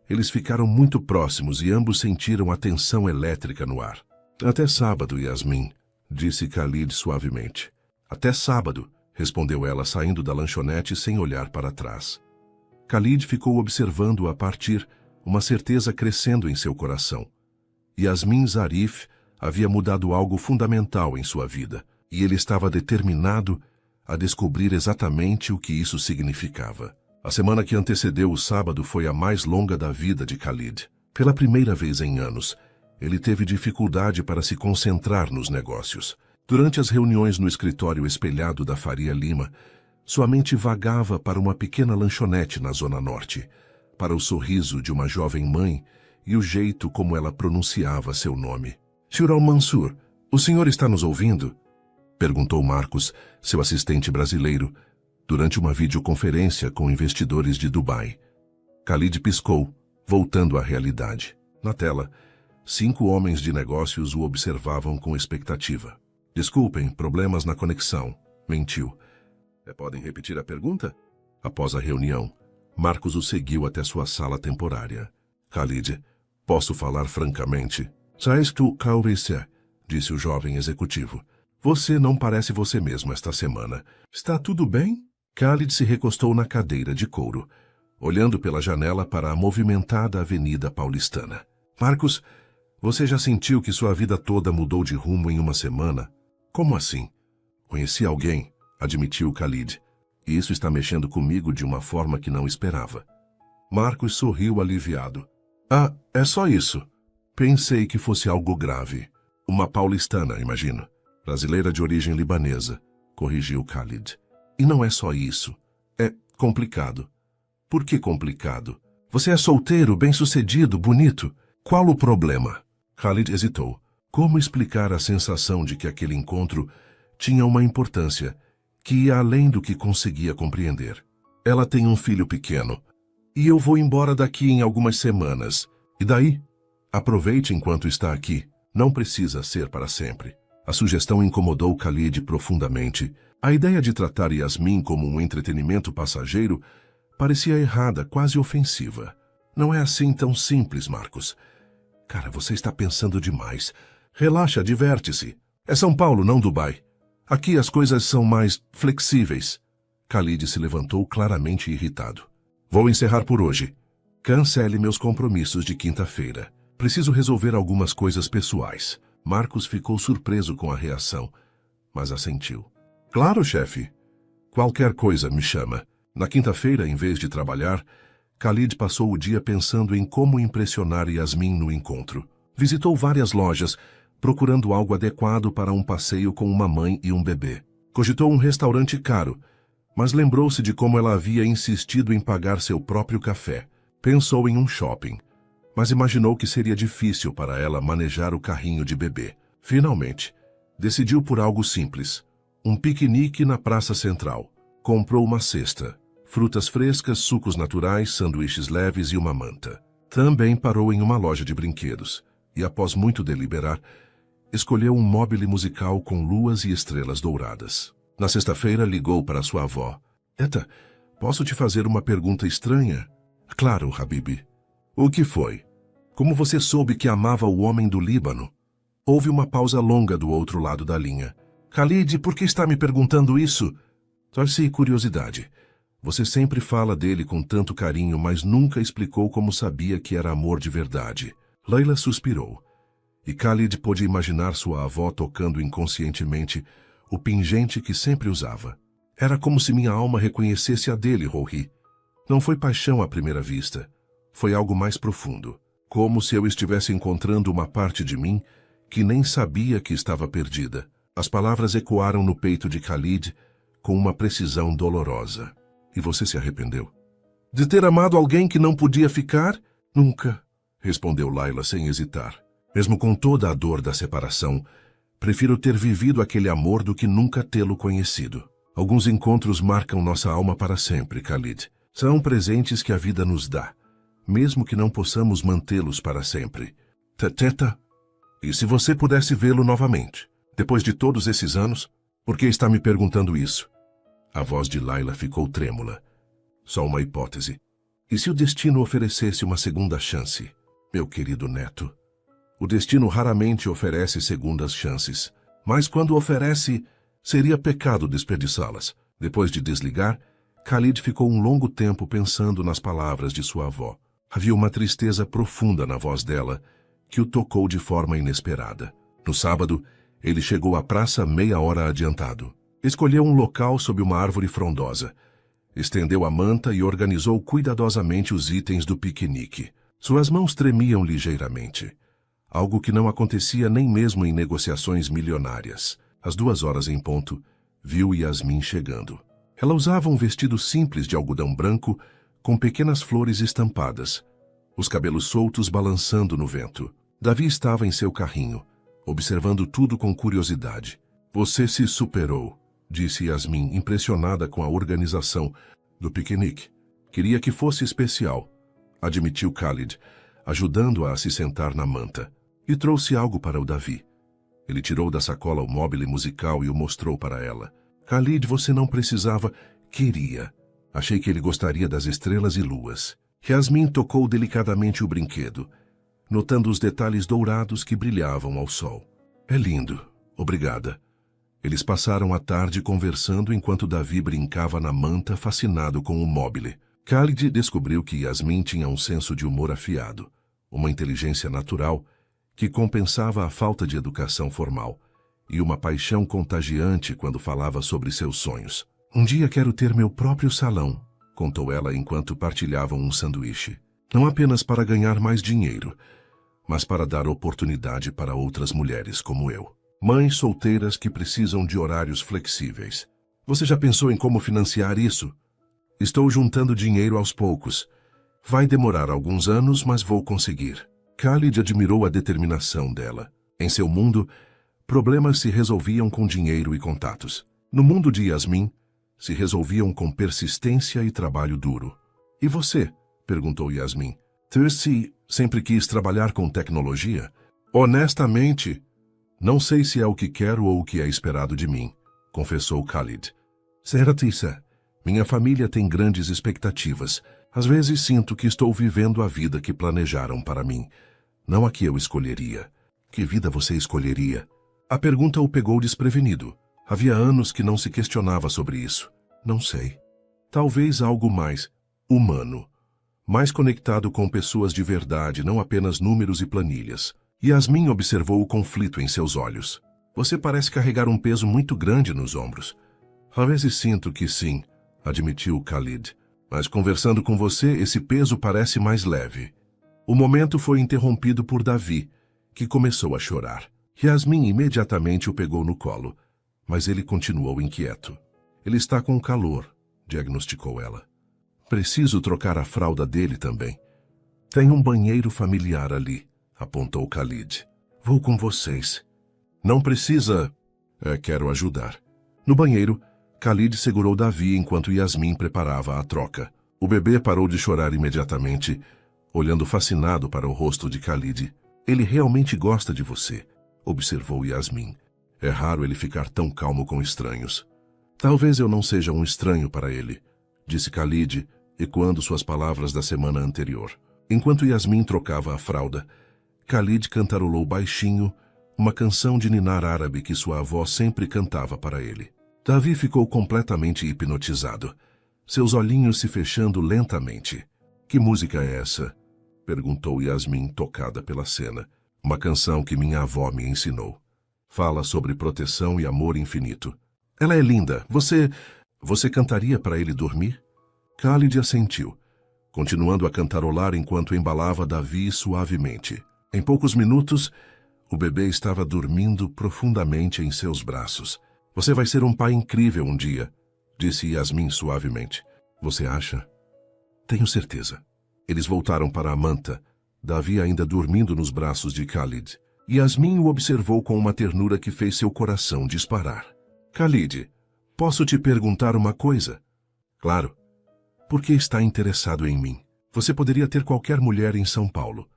eles ficaram muito próximos e ambos sentiram a tensão elétrica no ar. Até sábado, Yasmin, disse Khalid suavemente. Até sábado, respondeu ela saindo da lanchonete sem olhar para trás. Khalid ficou observando-o a partir, uma certeza crescendo em seu coração. Yasmin Zarif havia mudado algo fundamental em sua vida, e ele estava determinado a descobrir exatamente o que isso significava. A semana que antecedeu o sábado foi a mais longa da vida de Khalid. Pela primeira vez em anos, ele teve dificuldade para se concentrar nos negócios. Durante as reuniões no escritório espelhado da Faria Lima, sua mente vagava para uma pequena lanchonete na Zona Norte, para o sorriso de uma jovem mãe e o jeito como ela pronunciava seu nome. Sr. Al-Mansur, o senhor está nos ouvindo? Perguntou Marcos, seu assistente brasileiro, durante uma videoconferência com investidores de Dubai. Khalid piscou, voltando à realidade. Na tela, 5 homens de negócios o observavam com expectativa. Desculpem, problemas na conexão, mentiu. Podem repetir a pergunta? Após a reunião, Marcos o seguiu até sua sala temporária. Khalid, posso falar francamente? Sais tu, Kaurisse, disse o jovem executivo. Você não parece você mesmo esta semana. Está tudo bem? Khalid se recostou na cadeira de couro, olhando pela janela para a movimentada avenida paulistana. Marcos, você já sentiu que sua vida toda mudou de rumo em uma semana? Como assim? Conheci alguém, admitiu Khalid, e isso está mexendo comigo de uma forma que não esperava. Marcos sorriu aliviado. Ah, é só isso. Pensei que fosse algo grave. Uma paulistana, imagino. Brasileira de origem libanesa, corrigiu Khalid. E não é só isso. É complicado. Por que complicado? Você é solteiro, bem-sucedido, bonito. Qual o problema? Khalid hesitou. Como explicar a sensação de que aquele encontro tinha uma importância que ia além do que conseguia compreender? Ela tem um filho pequeno. E eu vou embora daqui em algumas semanas. E daí? Aproveite enquanto está aqui. Não precisa ser para sempre. A sugestão incomodou Khalid profundamente. A ideia de tratar Yasmin como um entretenimento passageiro parecia errada, quase ofensiva. Não é assim tão simples, Marcos. Cara, você está pensando demais. Relaxa, diverte-se. É São Paulo, não Dubai. Aqui as coisas são mais flexíveis. Khalid se levantou claramente irritado. Vou encerrar por hoje. Cancele meus compromissos de quinta-feira. Preciso resolver algumas coisas pessoais. Marcos ficou surpreso com a reação, mas assentiu. Claro, chefe. Qualquer coisa me chama. Na quinta-feira, em vez de trabalhar, Khalid passou o dia pensando em como impressionar Yasmin no encontro. Visitou várias lojas, procurando algo adequado para um passeio com uma mãe e um bebê. Cogitou um restaurante caro, mas lembrou-se de como ela havia insistido em pagar seu próprio café. Pensou em um shopping, mas imaginou que seria difícil para ela manejar o carrinho de bebê. Finalmente, decidiu por algo simples. Um piquenique na praça central. Comprou uma cesta, frutas frescas, sucos naturais, sanduíches leves e uma manta. Também parou em uma loja de brinquedos e, após muito deliberar, escolheu um mobile musical com luas e estrelas douradas. Na sexta-feira, ligou para sua avó. Eta, posso te fazer uma pergunta estranha? Claro, Habibi. O que foi? Como você soube que amava o homem do Líbano? Houve uma pausa longa do outro lado da linha. Khalid, por que está me perguntando isso? Torci curiosidade. Você sempre fala dele com tanto carinho, mas nunca explicou como sabia que era amor de verdade. Layla suspirou. E Khalid pôde imaginar sua avó tocando inconscientemente o pingente que sempre usava. Era como se minha alma reconhecesse a dele, Rory. Não foi paixão à primeira vista. Foi algo mais profundo. Como se eu estivesse encontrando uma parte de mim que nem sabia que estava perdida. As palavras ecoaram no peito de Khalid com uma precisão dolorosa. E você se arrependeu? De ter amado alguém que não podia ficar? Nunca, respondeu Layla sem hesitar. Mesmo com toda a dor da separação, prefiro ter vivido aquele amor do que nunca tê-lo conhecido. Alguns encontros marcam nossa alma para sempre, Khalid. São presentes que a vida nos dá, mesmo que não possamos mantê-los para sempre. Teta, e se você pudesse vê-lo novamente, depois de todos esses anos, por que está me perguntando isso? A voz de Layla ficou trêmula. Só uma hipótese. E se o destino oferecesse uma segunda chance? Meu querido neto, o destino raramente oferece segundas chances, mas quando oferece, seria pecado desperdiçá-las. Depois de desligar, Khalid ficou um longo tempo pensando nas palavras de sua avó. Havia uma tristeza profunda na voz dela, que o tocou de forma inesperada. No sábado, ele chegou à praça meia hora adiantado. Escolheu um local sob uma árvore frondosa. Estendeu a manta e organizou cuidadosamente os itens do piquenique. Suas mãos tremiam ligeiramente. Algo que não acontecia nem mesmo em negociações milionárias. Às 2 horas em ponto, viu Yasmin chegando. Ela usava um vestido simples de algodão branco, com pequenas flores estampadas, os cabelos soltos balançando no vento. Davi estava em seu carrinho, observando tudo com curiosidade. Você se superou, disse Yasmin, impressionada com a organização do piquenique. Queria que fosse especial, admitiu Khalid, ajudando-a a se sentar na manta. E trouxe algo para o Davi. Ele tirou da sacola o mobile musical e o mostrou para ela. Khalid, você não precisava... Queria. Achei que ele gostaria das estrelas e luas. Yasmin tocou delicadamente o brinquedo, notando os detalhes dourados que brilhavam ao sol. É lindo. Obrigada. Eles passaram a tarde conversando enquanto Davi brincava na manta, fascinado com o mobile. Khalid descobriu que Yasmin tinha um senso de humor afiado, uma inteligência natural que compensava a falta de educação formal, e uma paixão contagiante quando falava sobre seus sonhos. Um dia quero ter meu próprio salão, contou ela enquanto partilhavam um sanduíche. Não apenas para ganhar mais dinheiro, mas para dar oportunidade para outras mulheres como eu. Mães solteiras que precisam de horários flexíveis. Você já pensou em como financiar isso? Estou juntando dinheiro aos poucos. Vai demorar alguns anos, mas vou conseguir. Khalid admirou a determinação dela. Em seu mundo, problemas se resolviam com dinheiro e contatos. No mundo de Yasmin, se resolviam com persistência e trabalho duro. E você? Perguntou Yasmin. Terce sempre quis trabalhar com tecnologia? Honestamente, não sei se é o que quero ou o que é esperado de mim, confessou Khalid. Certeza, minha família tem grandes expectativas. Às vezes sinto que estou vivendo a vida que planejaram para mim, não a que eu escolheria. Que vida você escolheria? A pergunta o pegou desprevenido. Havia anos que não se questionava sobre isso. Não sei. Talvez algo mais humano. Mais conectado com pessoas de verdade, não apenas números e planilhas. Yasmin observou o conflito em seus olhos. Você parece carregar um peso muito grande nos ombros. Às vezes sinto que sim, admitiu Khalid. Mas conversando com você, esse peso parece mais leve. O momento foi interrompido por Davi, que começou a chorar. Yasmin imediatamente o pegou no colo, mas ele continuou inquieto. Ele está com calor, diagnosticou ela. Preciso trocar a fralda dele também. Tem um banheiro familiar ali, apontou Khalid. Vou com vocês. Não precisa... quero ajudar. No banheiro, Khalid segurou Davi enquanto Yasmin preparava a troca. O bebê parou de chorar imediatamente, olhando fascinado para o rosto de Khalid. Ele realmente gosta de você, observou Yasmin. É raro ele ficar tão calmo com estranhos. Talvez eu não seja um estranho para ele, disse Khalid, ecoando suas palavras da semana anterior. Enquanto Yasmin trocava a fralda, Khalid cantarolou baixinho uma canção de ninar árabe que sua avó sempre cantava para ele. Davi ficou completamente hipnotizado, seus olhinhos se fechando lentamente. Que música é essa? Perguntou Yasmin, tocada pela cena. Uma canção que minha avó me ensinou. Fala sobre proteção e amor infinito. Ela é linda. Você cantaria para ele dormir? Khalid assentiu, continuando a cantarolar enquanto embalava Davi suavemente. Em poucos minutos, o bebê estava dormindo profundamente em seus braços. Você vai ser um pai incrível um dia, disse Yasmin suavemente. Você acha? Tenho certeza. Eles voltaram para a manta, Davi ainda dormindo nos braços de Khalid. Yasmin o observou com uma ternura que fez seu coração disparar. Khalid, posso te perguntar uma coisa? Claro. Por que está interessado em mim? Você poderia ter qualquer mulher em São Paulo.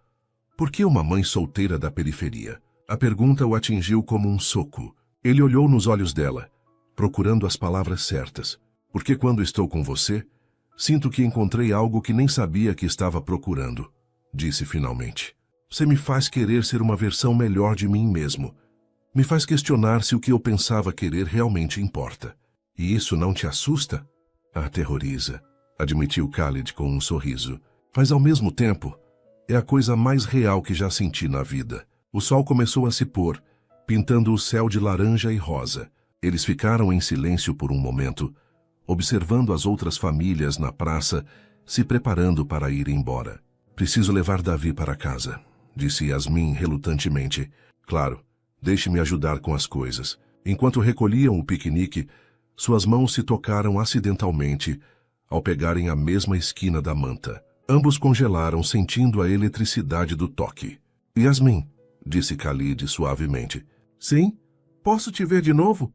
Por que uma mãe solteira da periferia? A pergunta o atingiu como um soco. Ele olhou nos olhos dela, procurando as palavras certas. Porque quando estou com você, sinto que encontrei algo que nem sabia que estava procurando, disse finalmente. Você me faz querer ser uma versão melhor de mim mesmo. Me faz questionar se o que eu pensava querer realmente importa. E isso não te assusta? Aterroriza, admitiu Khalid com um sorriso. Mas ao mesmo tempo, é a coisa mais real que já senti na vida. O sol começou a se pôr, pintando o céu de laranja e rosa. Eles ficaram em silêncio por um momento, observando as outras famílias na praça, se preparando para ir embora. Preciso levar Davi para casa, disse Yasmin relutantemente. Claro, deixe-me ajudar com as coisas. Enquanto recolhiam o piquenique, suas mãos se tocaram acidentalmente ao pegarem a mesma esquina da manta. Ambos congelaram, sentindo a eletricidade do toque. Yasmin, disse Khalid suavemente. Sim? Posso te ver de novo?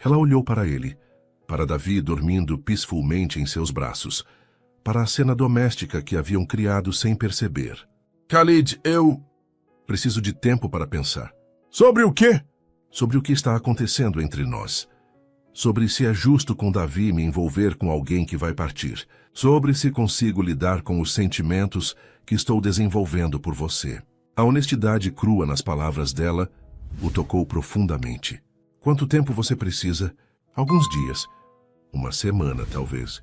Ela olhou para ele, para Davi dormindo peacefulmente em seus braços, para a cena doméstica que haviam criado sem perceber. Khalid, eu... Preciso de tempo para pensar. Sobre o quê? Sobre o que está acontecendo entre nós. Sobre se é justo com Davi me envolver com alguém que vai partir. Sobre se consigo lidar com os sentimentos que estou desenvolvendo por você. A honestidade crua nas palavras dela o tocou profundamente. Quanto tempo você precisa? Alguns dias. Uma semana, talvez.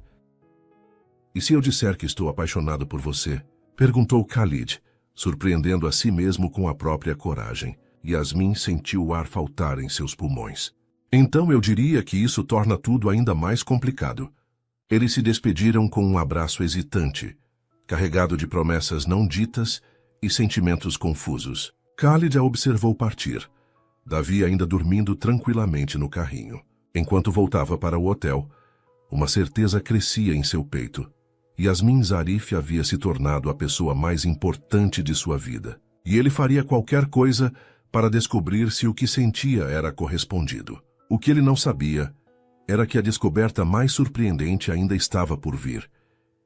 E se eu disser que estou apaixonado por você? Perguntou Khalid, surpreendendo a si mesmo com a própria coragem. Yasmin sentiu o ar faltar em seus pulmões. Então eu diria que isso torna tudo ainda mais complicado. Eles se despediram com um abraço hesitante, carregado de promessas não ditas e sentimentos confusos. Khalid a observou partir, Davi ainda dormindo tranquilamente no carrinho. Enquanto voltava para o hotel, uma certeza crescia em seu peito. Yasmin Zarif havia se tornado a pessoa mais importante de sua vida. E ele faria qualquer coisa para descobrir se o que sentia era correspondido. O que ele não sabia era que a descoberta mais surpreendente ainda estava por vir,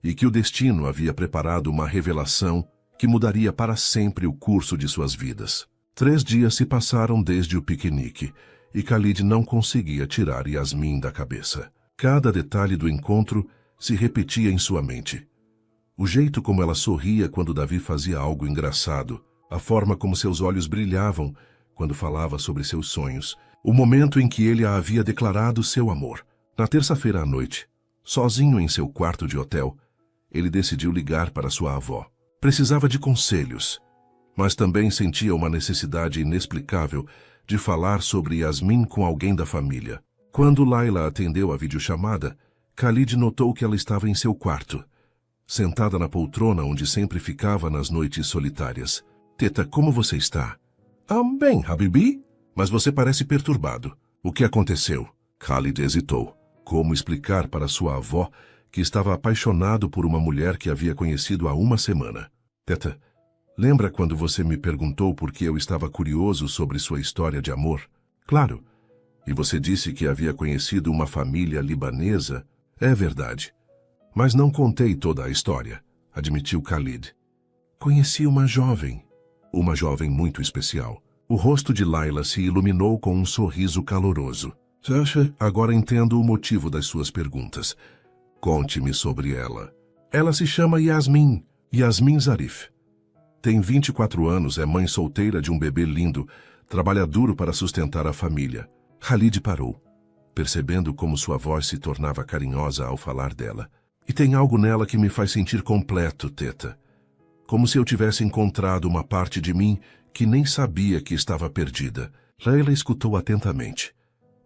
e que o destino havia preparado uma revelação que mudaria para sempre o curso de suas vidas. 3 dias se passaram desde o piquenique, e Khalid não conseguia tirar Yasmin da cabeça. Cada detalhe do encontro se repetia em sua mente. O jeito como ela sorria quando Davi fazia algo engraçado, a forma como seus olhos brilhavam quando falava sobre seus sonhos, o momento em que ele a havia declarado seu amor. Na terça-feira à noite, sozinho em seu quarto de hotel, ele decidiu ligar para sua avó. Precisava de conselhos, mas também sentia uma necessidade inexplicável de falar sobre Yasmin com alguém da família. Quando Laila atendeu a videochamada, Khalid notou que ela estava em seu quarto, sentada na poltrona onde sempre ficava nas noites solitárias. Teta, como você está? Bem, Habibi, mas você parece perturbado. O que aconteceu? Khalid hesitou. Como explicar para sua avó que estava apaixonado por uma mulher que havia conhecido há uma semana? Teta, lembra quando você me perguntou por que eu estava curioso sobre sua história de amor? Claro. E você disse que havia conhecido uma família libanesa? É verdade. Mas não contei toda a história, admitiu Khalid. Conheci uma jovem muito especial. O rosto de Laila se iluminou com um sorriso caloroso. Sasha, agora entendo o motivo das suas perguntas. Conte-me sobre ela. Ela se chama Yasmin. Yasmin Zarif. Tem 24 anos, é mãe solteira de um bebê lindo, trabalha duro para sustentar a família. Khalid parou, percebendo como sua voz se tornava carinhosa ao falar dela. E tem algo nela que me faz sentir completo, Teta. Como se eu tivesse encontrado uma parte de mim que nem sabia que estava perdida. Leila escutou atentamente,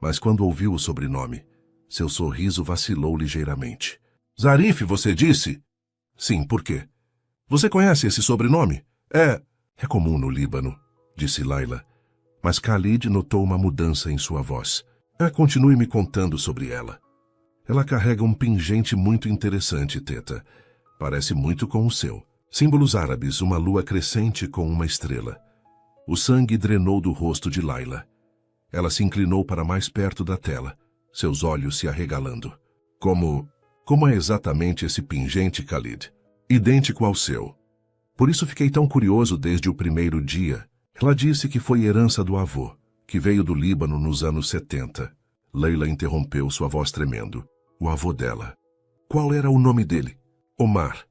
mas quando ouviu o sobrenome, seu sorriso vacilou ligeiramente. Zarif, você disse? Sim, por quê? Você conhece esse sobrenome? É comum no Líbano, disse Laila, mas Khalid notou uma mudança em sua voz. Continue me contando sobre ela. Ela carrega um pingente muito interessante, Teta. Parece muito com o seu. Símbolos árabes, uma lua crescente com uma estrela. O sangue drenou do rosto de Laila. Ela se inclinou para mais perto da tela, seus olhos se arregalando. Como é exatamente esse pingente, Khalid? Idêntico ao seu. Por isso fiquei tão curioso desde o primeiro dia. Ela disse que foi herança do avô, que veio do Líbano nos anos 70. Leila interrompeu, sua voz tremendo. O avô dela. Qual era o nome dele? Omar.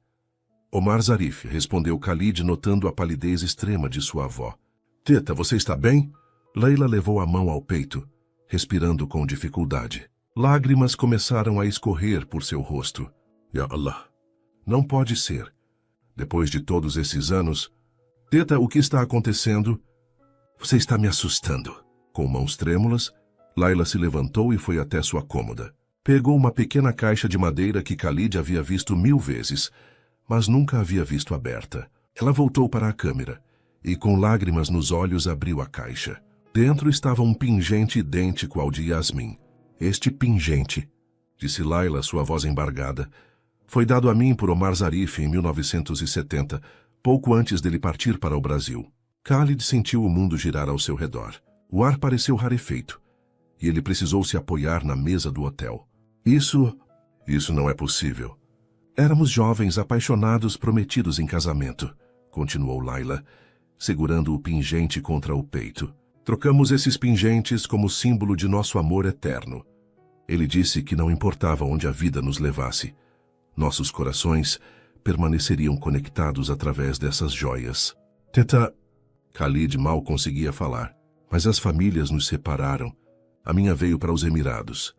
Omar Zarif, respondeu Khalid, notando a palidez extrema de sua avó. Teta, você está bem? Leila levou a mão ao peito, respirando com dificuldade. Lágrimas começaram a escorrer por seu rosto. Ya Allah. Não pode ser. Depois de todos esses anos... Teta, o que está acontecendo? Você está me assustando. Com mãos trêmulas, Laila se levantou e foi até sua cômoda. Pegou uma pequena caixa de madeira que Khalid havia visto 1000 vezes, mas nunca havia visto aberta. Ela voltou para a câmera e, com lágrimas nos olhos, abriu a caixa. Dentro estava um pingente idêntico ao de Yasmin. Este pingente, disse Laila, sua voz embargada, foi dado a mim por Omar Zarif em 1970, pouco antes dele partir para o Brasil. Khalid sentiu o mundo girar ao seu redor. O ar pareceu rarefeito, e ele precisou se apoiar na mesa do hotel. Isso não é possível. Éramos jovens apaixonados prometidos em casamento, continuou Laila, segurando o pingente contra o peito. Trocamos esses pingentes como símbolo de nosso amor eterno. Ele disse que não importava onde a vida nos levasse. Nossos corações permaneceriam conectados através dessas joias. Teta... Khalid mal conseguia falar, mas as famílias nos separaram. A minha veio para os Emirados.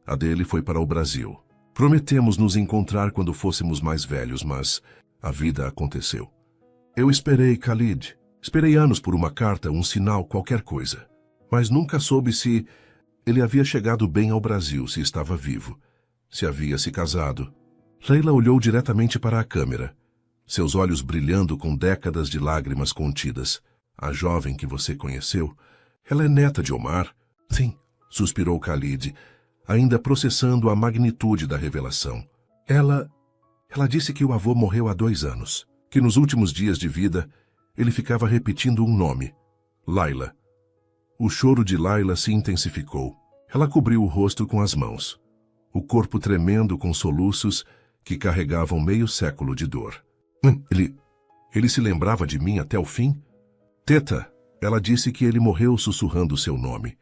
A dele foi para o Brasil. Prometemos nos encontrar quando fôssemos mais velhos, mas a vida aconteceu. Eu esperei, Khalid. Esperei anos por uma carta, um sinal, qualquer coisa. Mas nunca soube se ele havia chegado bem ao Brasil, se estava vivo, se havia se casado. Leila olhou diretamente para a câmera, seus olhos brilhando com décadas de lágrimas contidas. A jovem que você conheceu, ela é neta de Omar? Sim, suspirou Khalid, ainda processando a magnitude da revelação. Ela disse que o avô morreu há 2 anos, que nos últimos dias de vida ele ficava repetindo um nome, Laila. O choro de Laila se intensificou. Ela cobriu o rosto com as mãos, o corpo tremendo com soluços que carregavam meio século de dor. Ele se lembrava de mim até o fim? Teta, ela disse que ele morreu sussurrando seu nome.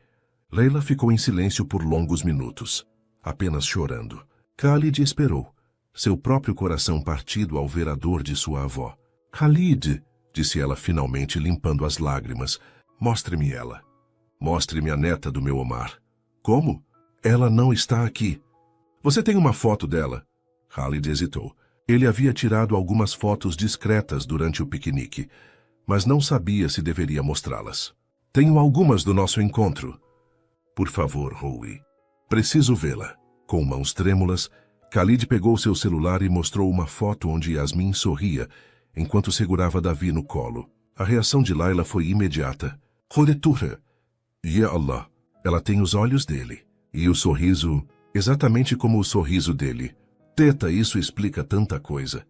Leila ficou em silêncio por longos minutos, apenas chorando. Khalid esperou, seu próprio coração partido ao ver a dor de sua avó. Khalid, disse ela finalmente, limpando as lágrimas, mostre-me ela. Mostre-me a neta do meu Omar. Como? Ela não está aqui. Você tem uma foto dela? Khalid hesitou. Ele havia tirado algumas fotos discretas durante o piquenique, mas não sabia se deveria mostrá-las. Tenho algumas do nosso encontro. Por favor, Howie. Preciso vê-la. Com mãos trêmulas, Khalid pegou seu celular e mostrou uma foto onde Yasmin sorria, enquanto segurava Davi no colo. A reação de Laila foi imediata. Rodetura. Ya Allah. Ela tem os olhos dele. E o sorriso, exatamente como o sorriso dele. Teta, isso explica tanta coisa.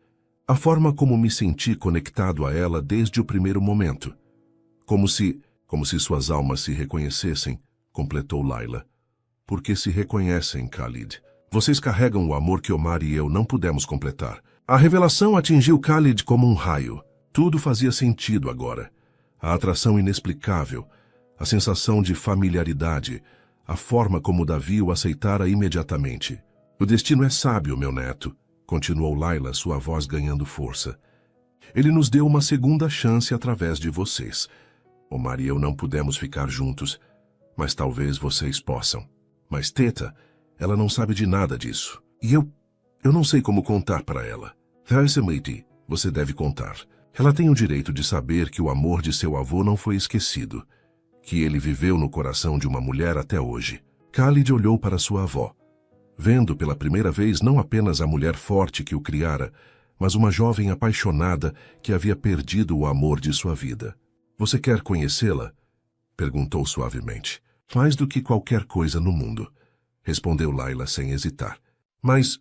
A forma como me senti conectado a ela desde o primeiro momento. Como se suas almas se reconhecessem, completou Laila. Porque se reconhecem, Khalid. Vocês carregam o amor que Omar e eu não pudemos completar. A revelação atingiu Khalid como um raio. Tudo fazia sentido agora. A atração inexplicável, a sensação de familiaridade, a forma como Davi o aceitara imediatamente. O destino é sábio, meu neto, continuou Laila, sua voz ganhando força. Ele nos deu uma segunda chance através de vocês. Omar e eu não pudemos ficar juntos, mas talvez vocês possam. Mas Teta, ela não sabe de nada disso. E eu não sei como contar para ela. Thaisemaiti, você deve contar. Ela tem o direito de saber que o amor de seu avô não foi esquecido, que ele viveu no coração de uma mulher até hoje. Khalid olhou para sua avó, vendo pela primeira vez não apenas a mulher forte que o criara, mas uma jovem apaixonada que havia perdido o amor de sua vida. Você quer conhecê-la? Perguntou suavemente. Mais do que qualquer coisa no mundo, respondeu Layla sem hesitar. Mas,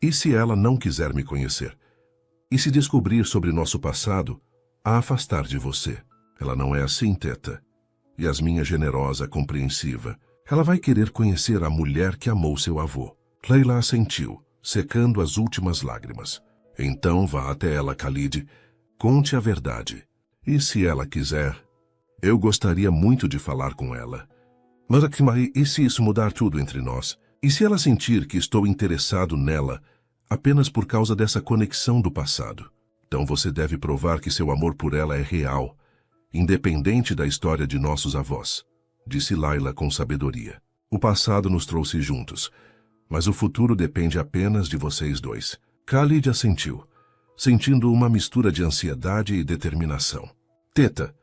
e se ela não quiser me conhecer? E se descobrir sobre nosso passado, a afastar de você? Ela não é assim, Teta. Yasmin é generosa, compreensiva. Ela vai querer conhecer a mulher que amou seu avô. Layla assentiu, secando as últimas lágrimas. Então vá até ela, Khalid. Conte a verdade. E se ela quiser? Eu gostaria muito de falar com ela. Mas, e se isso mudar tudo entre nós? E se ela sentir que estou interessado nela apenas por causa dessa conexão do passado? Então você deve provar que seu amor por ela é real, independente da história de nossos avós, disse Layla com sabedoria. O passado nos trouxe juntos, mas o futuro depende apenas de vocês dois. Khalid assentiu, sentindo uma mistura de ansiedade e determinação. Teta,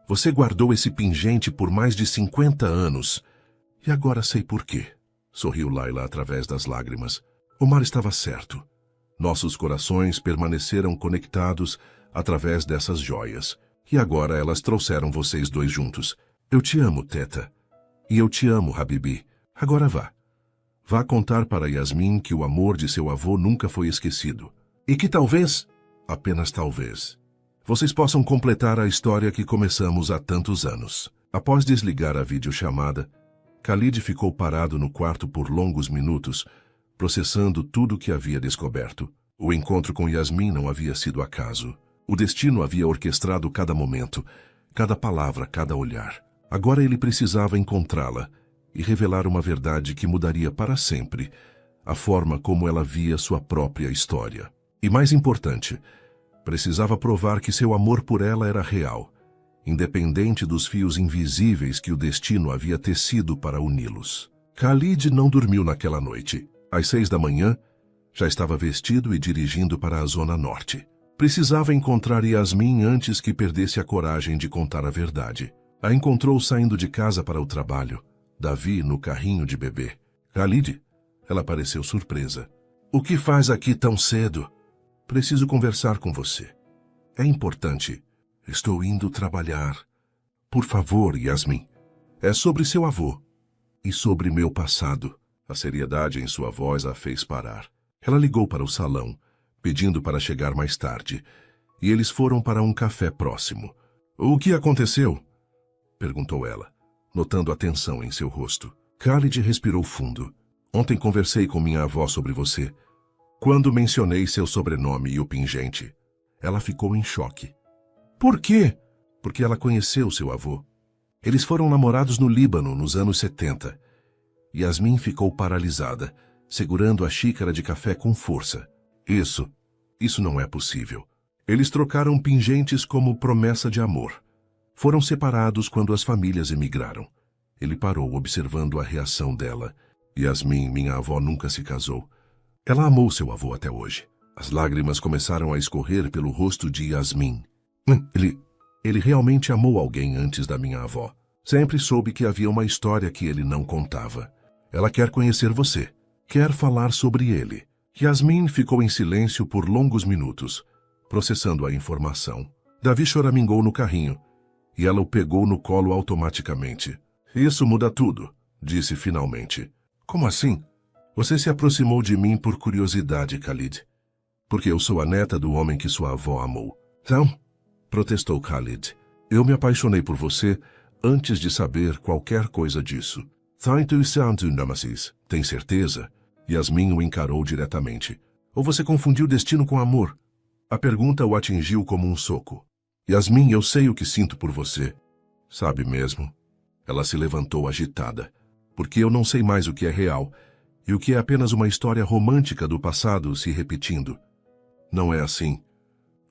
você guardou esse pingente por mais de 50 anos. E agora sei por quê. Sorriu Layla através das lágrimas. Omar estava certo. Nossos corações permaneceram conectados através dessas joias. E agora elas trouxeram vocês dois juntos. Eu te amo, Teta. E eu te amo, Habibi. Agora vá. Vá contar para Yasmin que o amor de seu avô nunca foi esquecido. E que talvez, apenas talvez, vocês possam completar a história que começamos há tantos anos. Após desligar a videochamada, Khalid ficou parado no quarto por longos minutos, processando tudo o que havia descoberto. O encontro com Yasmin não havia sido acaso. O destino havia orquestrado cada momento, cada palavra, cada olhar. Agora ele precisava encontrá-la e revelar uma verdade que mudaria para sempre a forma como ela via sua própria história. E mais importante, precisava provar que seu amor por ela era real, independente dos fios invisíveis que o destino havia tecido para uni-los. Khalid não dormiu naquela noite. Às 6 da manhã, já estava vestido e dirigindo para a Zona Norte. Precisava encontrar Yasmin antes que perdesse a coragem de contar a verdade. A encontrou saindo de casa para o trabalho, Davi no carrinho de bebê. Khalid, ela pareceu surpresa. O que faz aqui tão cedo? Preciso conversar com você. É importante. Estou indo trabalhar. Por favor, Yasmin. É sobre seu avô. E sobre meu passado. A seriedade em sua voz a fez parar. Ela ligou para o salão, pedindo para chegar mais tarde, e eles foram para um café próximo. O que aconteceu? Perguntou ela, notando a tensão em seu rosto. Khalid respirou fundo. Ontem conversei com minha avó sobre você. Quando mencionei seu sobrenome e o pingente, ela ficou em choque. Por quê? Porque ela conheceu seu avô. Eles foram namorados no Líbano nos anos 70. Yasmin ficou paralisada, segurando a xícara de café com força. Isso não é possível. Eles trocaram pingentes como promessa de amor. Foram separados quando as famílias emigraram. Ele parou observando a reação dela. Yasmin, minha avó, nunca se casou. Ela amou seu avô até hoje. As lágrimas começaram a escorrer pelo rosto de Yasmin. Ele realmente amou alguém antes da minha avó. Sempre soube que havia uma história que ele não contava. Ela quer conhecer você. Quer falar sobre ele. Yasmin ficou em silêncio por longos minutos, processando a informação. Davi choramingou no carrinho, e ela o pegou no colo automaticamente. Isso muda tudo, disse finalmente. Como assim? Você se aproximou de mim por curiosidade, Khalid. Porque eu sou a neta do homem que sua avó amou. Então, protestou Khalid. Eu me apaixonei por você antes de saber qualquer coisa disso. Tem certeza? Yasmin o encarou diretamente. Ou você confundiu destino com amor? A pergunta o atingiu como um soco. Yasmin, eu sei o que sinto por você. Sabe mesmo? Ela se levantou agitada. Porque eu não sei mais o que é real e o que é apenas uma história romântica do passado se repetindo. Não é assim.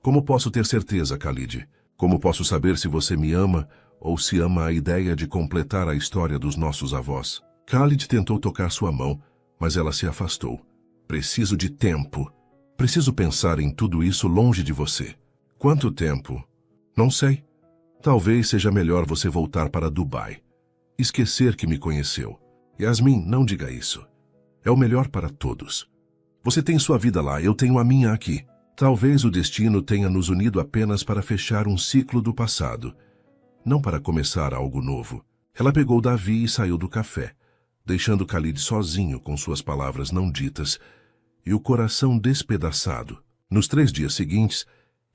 Como posso ter certeza, Khalid? Como posso saber se você me ama ou se ama a ideia de completar a história dos nossos avós? Khalid tentou tocar sua mão, mas ela se afastou. Preciso de tempo. Preciso pensar em tudo isso longe de você. Quanto tempo? Não sei. Talvez seja melhor você voltar para Dubai. Esquecer que me conheceu. Yasmin, não diga isso. É o melhor para todos. Você tem sua vida lá, eu tenho a minha aqui. Talvez o destino tenha nos unido apenas para fechar um ciclo do passado, não para começar algo novo. Ela pegou Davi e saiu do café, deixando Khalid sozinho com suas palavras não ditas e o coração despedaçado. Nos 3 dias seguintes,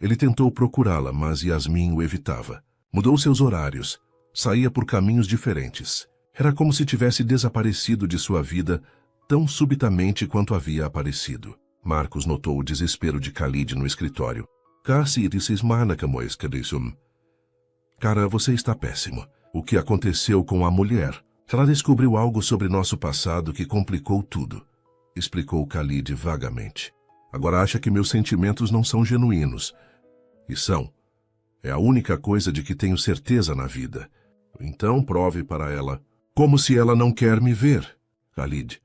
ele tentou procurá-la, mas Yasmin o evitava. Mudou seus horários, saía por caminhos diferentes. Era como se tivesse desaparecido de sua vida tão subitamente quanto havia aparecido. Marcos notou o desespero de Khalid no escritório. Cara, você está péssimo. O que aconteceu com a mulher? Ela descobriu algo sobre nosso passado que complicou tudo, explicou Khalid vagamente. Agora acha que meus sentimentos não são genuínos. E são. É a única coisa de que tenho certeza na vida. Então prove para ela. Como se ela não quer me ver. Khalid,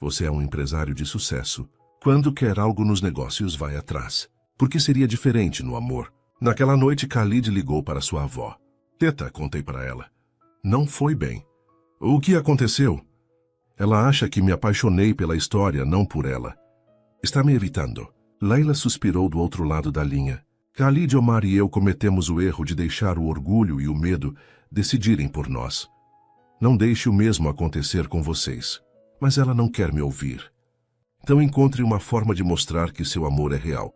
você é um empresário de sucesso. Quando quer algo nos negócios, vai atrás. Por que seria diferente no amor? Naquela noite, Khalid ligou para sua avó. Teta, contei para ela. Não foi bem. O que aconteceu? Ela acha que me apaixonei pela história, não por ela. Está me evitando. Laila suspirou do outro lado da linha. Khalid, Omar e eu cometemos o erro de deixar o orgulho e o medo decidirem por nós. Não deixe o mesmo acontecer com vocês. Mas ela não quer me ouvir. Então encontre uma forma de mostrar que seu amor é real.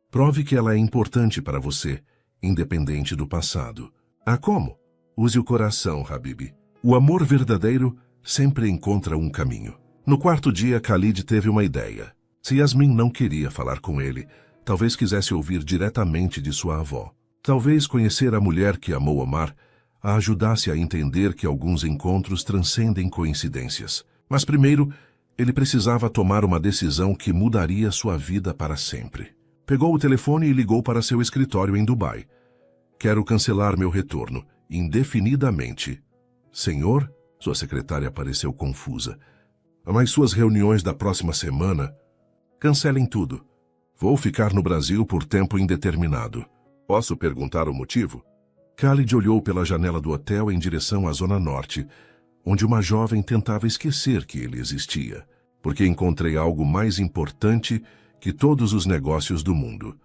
Prove que ela é importante para você, independente do passado. Ah, como? Use o coração, Habib. O amor verdadeiro sempre encontra um caminho. No 4º dia, Khalid teve uma ideia. Se Yasmin não queria falar com ele, talvez quisesse ouvir diretamente de sua avó. Talvez conhecer a mulher que amou Omar a ajudasse a entender que alguns encontros transcendem coincidências. Mas primeiro, ele precisava tomar uma decisão que mudaria sua vida para sempre. Pegou o telefone e ligou para seu escritório em Dubai. Quero cancelar meu retorno, indefinidamente. Senhor? Sua secretária pareceu confusa. Mas suas reuniões da próxima semana? Cancelem tudo. Vou ficar no Brasil por tempo indeterminado. Posso perguntar o motivo? Khalid olhou pela janela do hotel em direção à Zona Norte, onde uma jovem tentava esquecer que ele existia, porque encontrei algo mais importante que todos os negócios do mundo.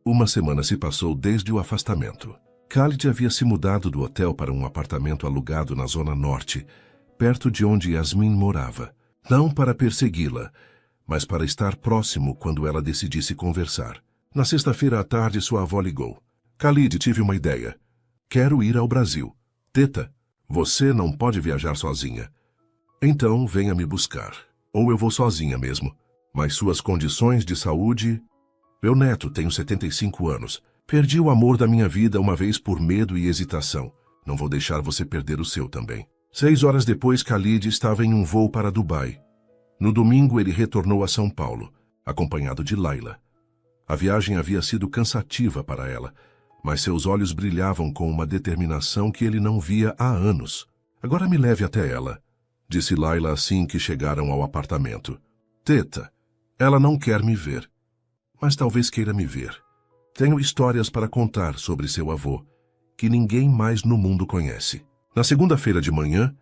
Uma semana se passou desde o afastamento. Khalid havia se mudado do hotel para um apartamento alugado na Zona Norte, perto de onde Yasmin morava. Não para persegui-la, mas para estar próximo quando ela decidisse conversar. Na sexta-feira à tarde, sua avó ligou. Khalid, tive uma ideia. Quero ir ao Brasil. Teta, você não pode viajar sozinha. Então, venha me buscar. Ou eu vou sozinha mesmo. Mas suas condições de saúde... Meu neto, tenho 75 anos. Perdi o amor da minha vida uma vez por medo e hesitação. Não vou deixar você perder o seu também. 6 horas depois, Khalid estava em um voo para Dubai. No domingo, ele retornou a São Paulo, acompanhado de Laila. A viagem havia sido cansativa para ela, mas seus olhos brilhavam com uma determinação que ele não via há anos. Agora me leve até ela, disse Laila assim que chegaram ao apartamento. Teta, ela não quer me ver, mas talvez queira me ver. Tenho histórias para contar sobre seu avô, que ninguém mais no mundo conhece. Na segunda-feira de manhã,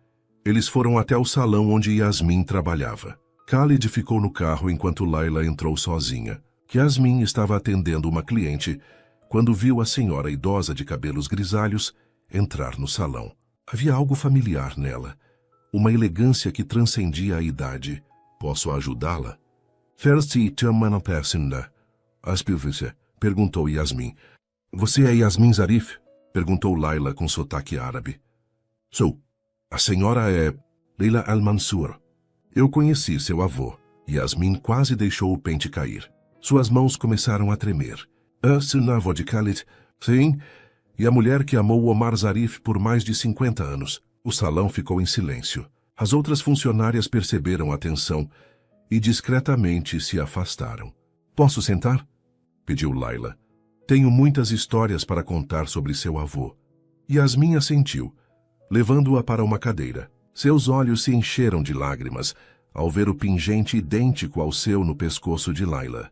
eles foram até o salão onde Yasmin trabalhava. Khalid ficou no carro enquanto Laila entrou sozinha. Yasmin estava atendendo uma cliente quando viu a senhora idosa de cabelos grisalhos entrar no salão. Havia algo familiar nela, uma elegância que transcendia a idade. Posso ajudá-la? Perguntou Yasmin. Você é Yasmin Zarif? Perguntou Laila com sotaque árabe. Sou. A senhora é Leila Al-Mansur. Eu conheci seu avô. Yasmin quase deixou o pente cair. Suas mãos começaram a tremer. Seu avô de Khalid? Sim. E a mulher que amou Omar Zarif por mais de 50 anos. O salão ficou em silêncio. As outras funcionárias perceberam a tensão e discretamente se afastaram. Posso sentar? Pediu Laila. Tenho muitas histórias para contar sobre seu avô. Yasmin assentiu, levando-a para uma cadeira. Seus olhos se encheram de lágrimas ao ver o pingente idêntico ao seu no pescoço de Laila.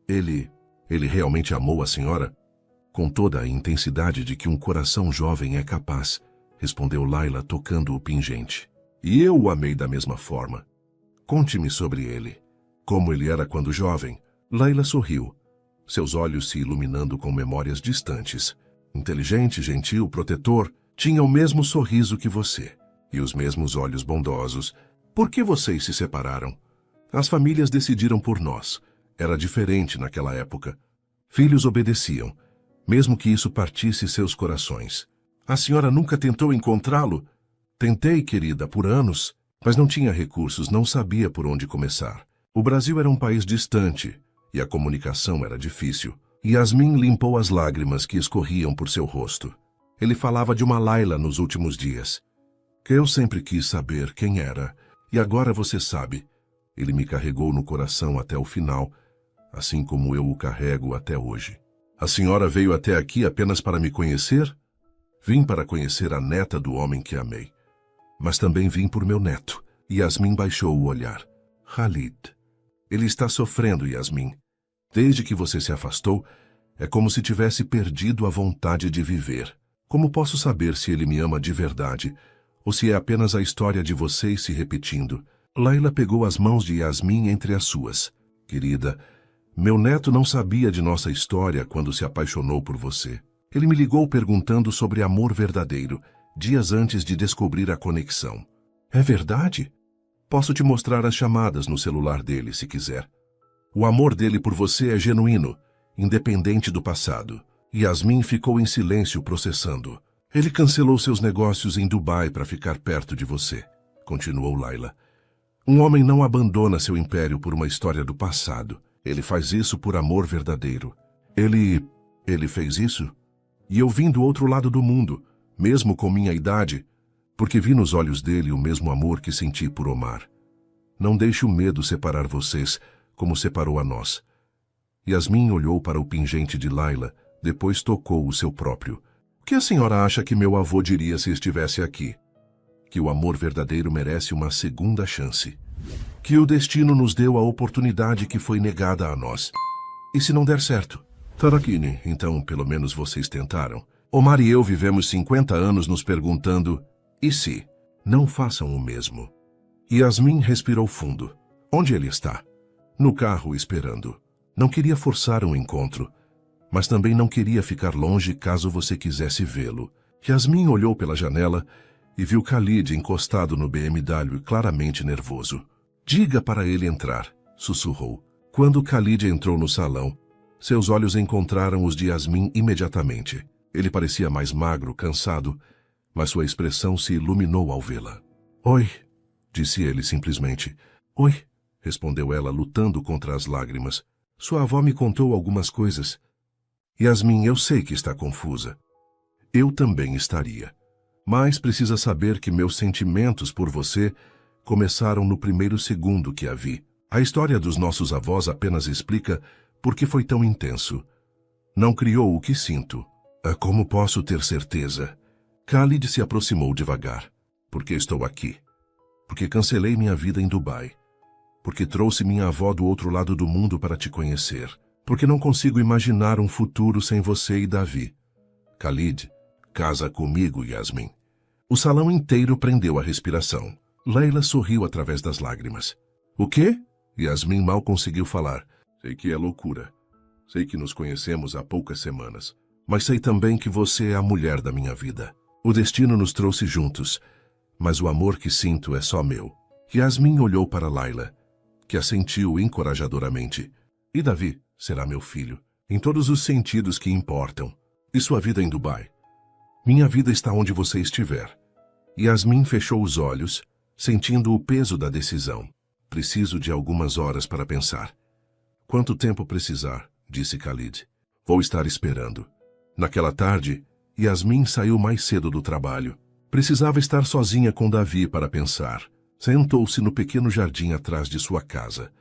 Ele realmente amou a senhora? Com toda a intensidade de que um coração jovem é capaz, respondeu Laila tocando o pingente. E eu o amei da mesma forma. Conte-me sobre ele. Como ele era quando jovem? Laila sorriu, seus olhos se iluminando com memórias distantes. Inteligente, gentil, protetor, tinha o mesmo sorriso que você. E os mesmos olhos bondosos. Por que vocês se separaram? As famílias decidiram por nós. Era diferente naquela época. Filhos obedeciam, mesmo que isso partisse seus corações. A senhora nunca tentou encontrá-lo? Tentei, querida, por anos, mas não tinha recursos, não sabia por onde começar. O Brasil era um país distante e a comunicação era difícil. Yasmin limpou as lágrimas que escorriam por seu rosto. Ele falava de uma Laila nos últimos dias. Que eu sempre quis saber quem era, e agora você sabe. Ele me carregou no coração até o final, assim como eu o carrego até hoje. A senhora veio até aqui apenas para me conhecer? Vim para conhecer a neta do homem que amei. Mas também vim por meu neto. Yasmin baixou o olhar. Khalid. Ele está sofrendo, Yasmin. Desde que você se afastou, é como se tivesse perdido a vontade de viver. Como posso saber se ele me ama de verdade, ou se é apenas a história de vocês se repetindo? Laila pegou as mãos de Yasmin entre as suas. Querida, meu neto não sabia de nossa história quando se apaixonou por você. Ele me ligou perguntando sobre amor verdadeiro, dias antes de descobrir a conexão. É verdade? Posso te mostrar as chamadas no celular dele, se quiser. O amor dele por você é genuíno, independente do passado. Yasmin ficou em silêncio processando. Ele cancelou seus negócios em Dubai para ficar perto de você, continuou Laila. Um homem não abandona seu império por uma história do passado. Ele faz isso por amor verdadeiro. Ele fez isso? E eu vim do outro lado do mundo, mesmo com minha idade, porque vi nos olhos dele o mesmo amor que senti por Omar. Não deixe o medo separar vocês, como separou a nós. Yasmin olhou para o pingente de Laila, depois tocou o seu próprio. O que a senhora acha que meu avô diria se estivesse aqui? Que o amor verdadeiro merece uma segunda chance. Que o destino nos deu a oportunidade que foi negada a nós. E se não der certo? Tarakini, então pelo menos vocês tentaram. Omar e eu vivemos 50 anos nos perguntando, e se? Não façam o mesmo. Yasmin respirou fundo. Onde ele está? No carro, esperando. Não queria forçar um encontro, mas também não queria ficar longe caso você quisesse vê-lo. Yasmin olhou pela janela e viu Khalid encostado no BMW, claramente nervoso. Diga para ele entrar, sussurrou. Quando Khalid entrou no salão, seus olhos encontraram os de Yasmin imediatamente. Ele parecia mais magro, cansado, mas sua expressão se iluminou ao vê-la. Oi, disse ele simplesmente. Oi, respondeu ela, lutando contra as lágrimas. Sua avó me contou algumas coisas. Yasmin, eu sei que está confusa. Eu também estaria. Mas precisa saber que meus sentimentos por você começaram no primeiro segundo que a vi. A história dos nossos avós apenas explica por que foi tão intenso. Não criou o que sinto. Como posso ter certeza? Khalid se aproximou devagar. Porque estou aqui. Porque cancelei minha vida em Dubai. Porque trouxe minha avó do outro lado do mundo para te conhecer. Porque não consigo imaginar um futuro sem você e Davi. Khalid, casa comigo, Yasmin. O salão inteiro prendeu a respiração. Laila sorriu através das lágrimas. O quê? Yasmin mal conseguiu falar. Sei que é loucura. Sei que nos conhecemos há poucas semanas. Mas sei também que você é a mulher da minha vida. O destino nos trouxe juntos, mas o amor que sinto é só meu. Yasmin olhou para Laila, que assentiu encorajadoramente. E Davi será meu filho, em todos os sentidos que importam. E sua vida em Dubai? Minha vida está onde você estiver. Yasmin fechou os olhos, sentindo o peso da decisão. Preciso de algumas horas para pensar. Quanto tempo precisar, disse Khalid. Vou estar esperando. Naquela tarde, Yasmin saiu mais cedo do trabalho. Precisava estar sozinha com Davi para pensar. Sentou-se no pequeno jardim atrás de sua casa.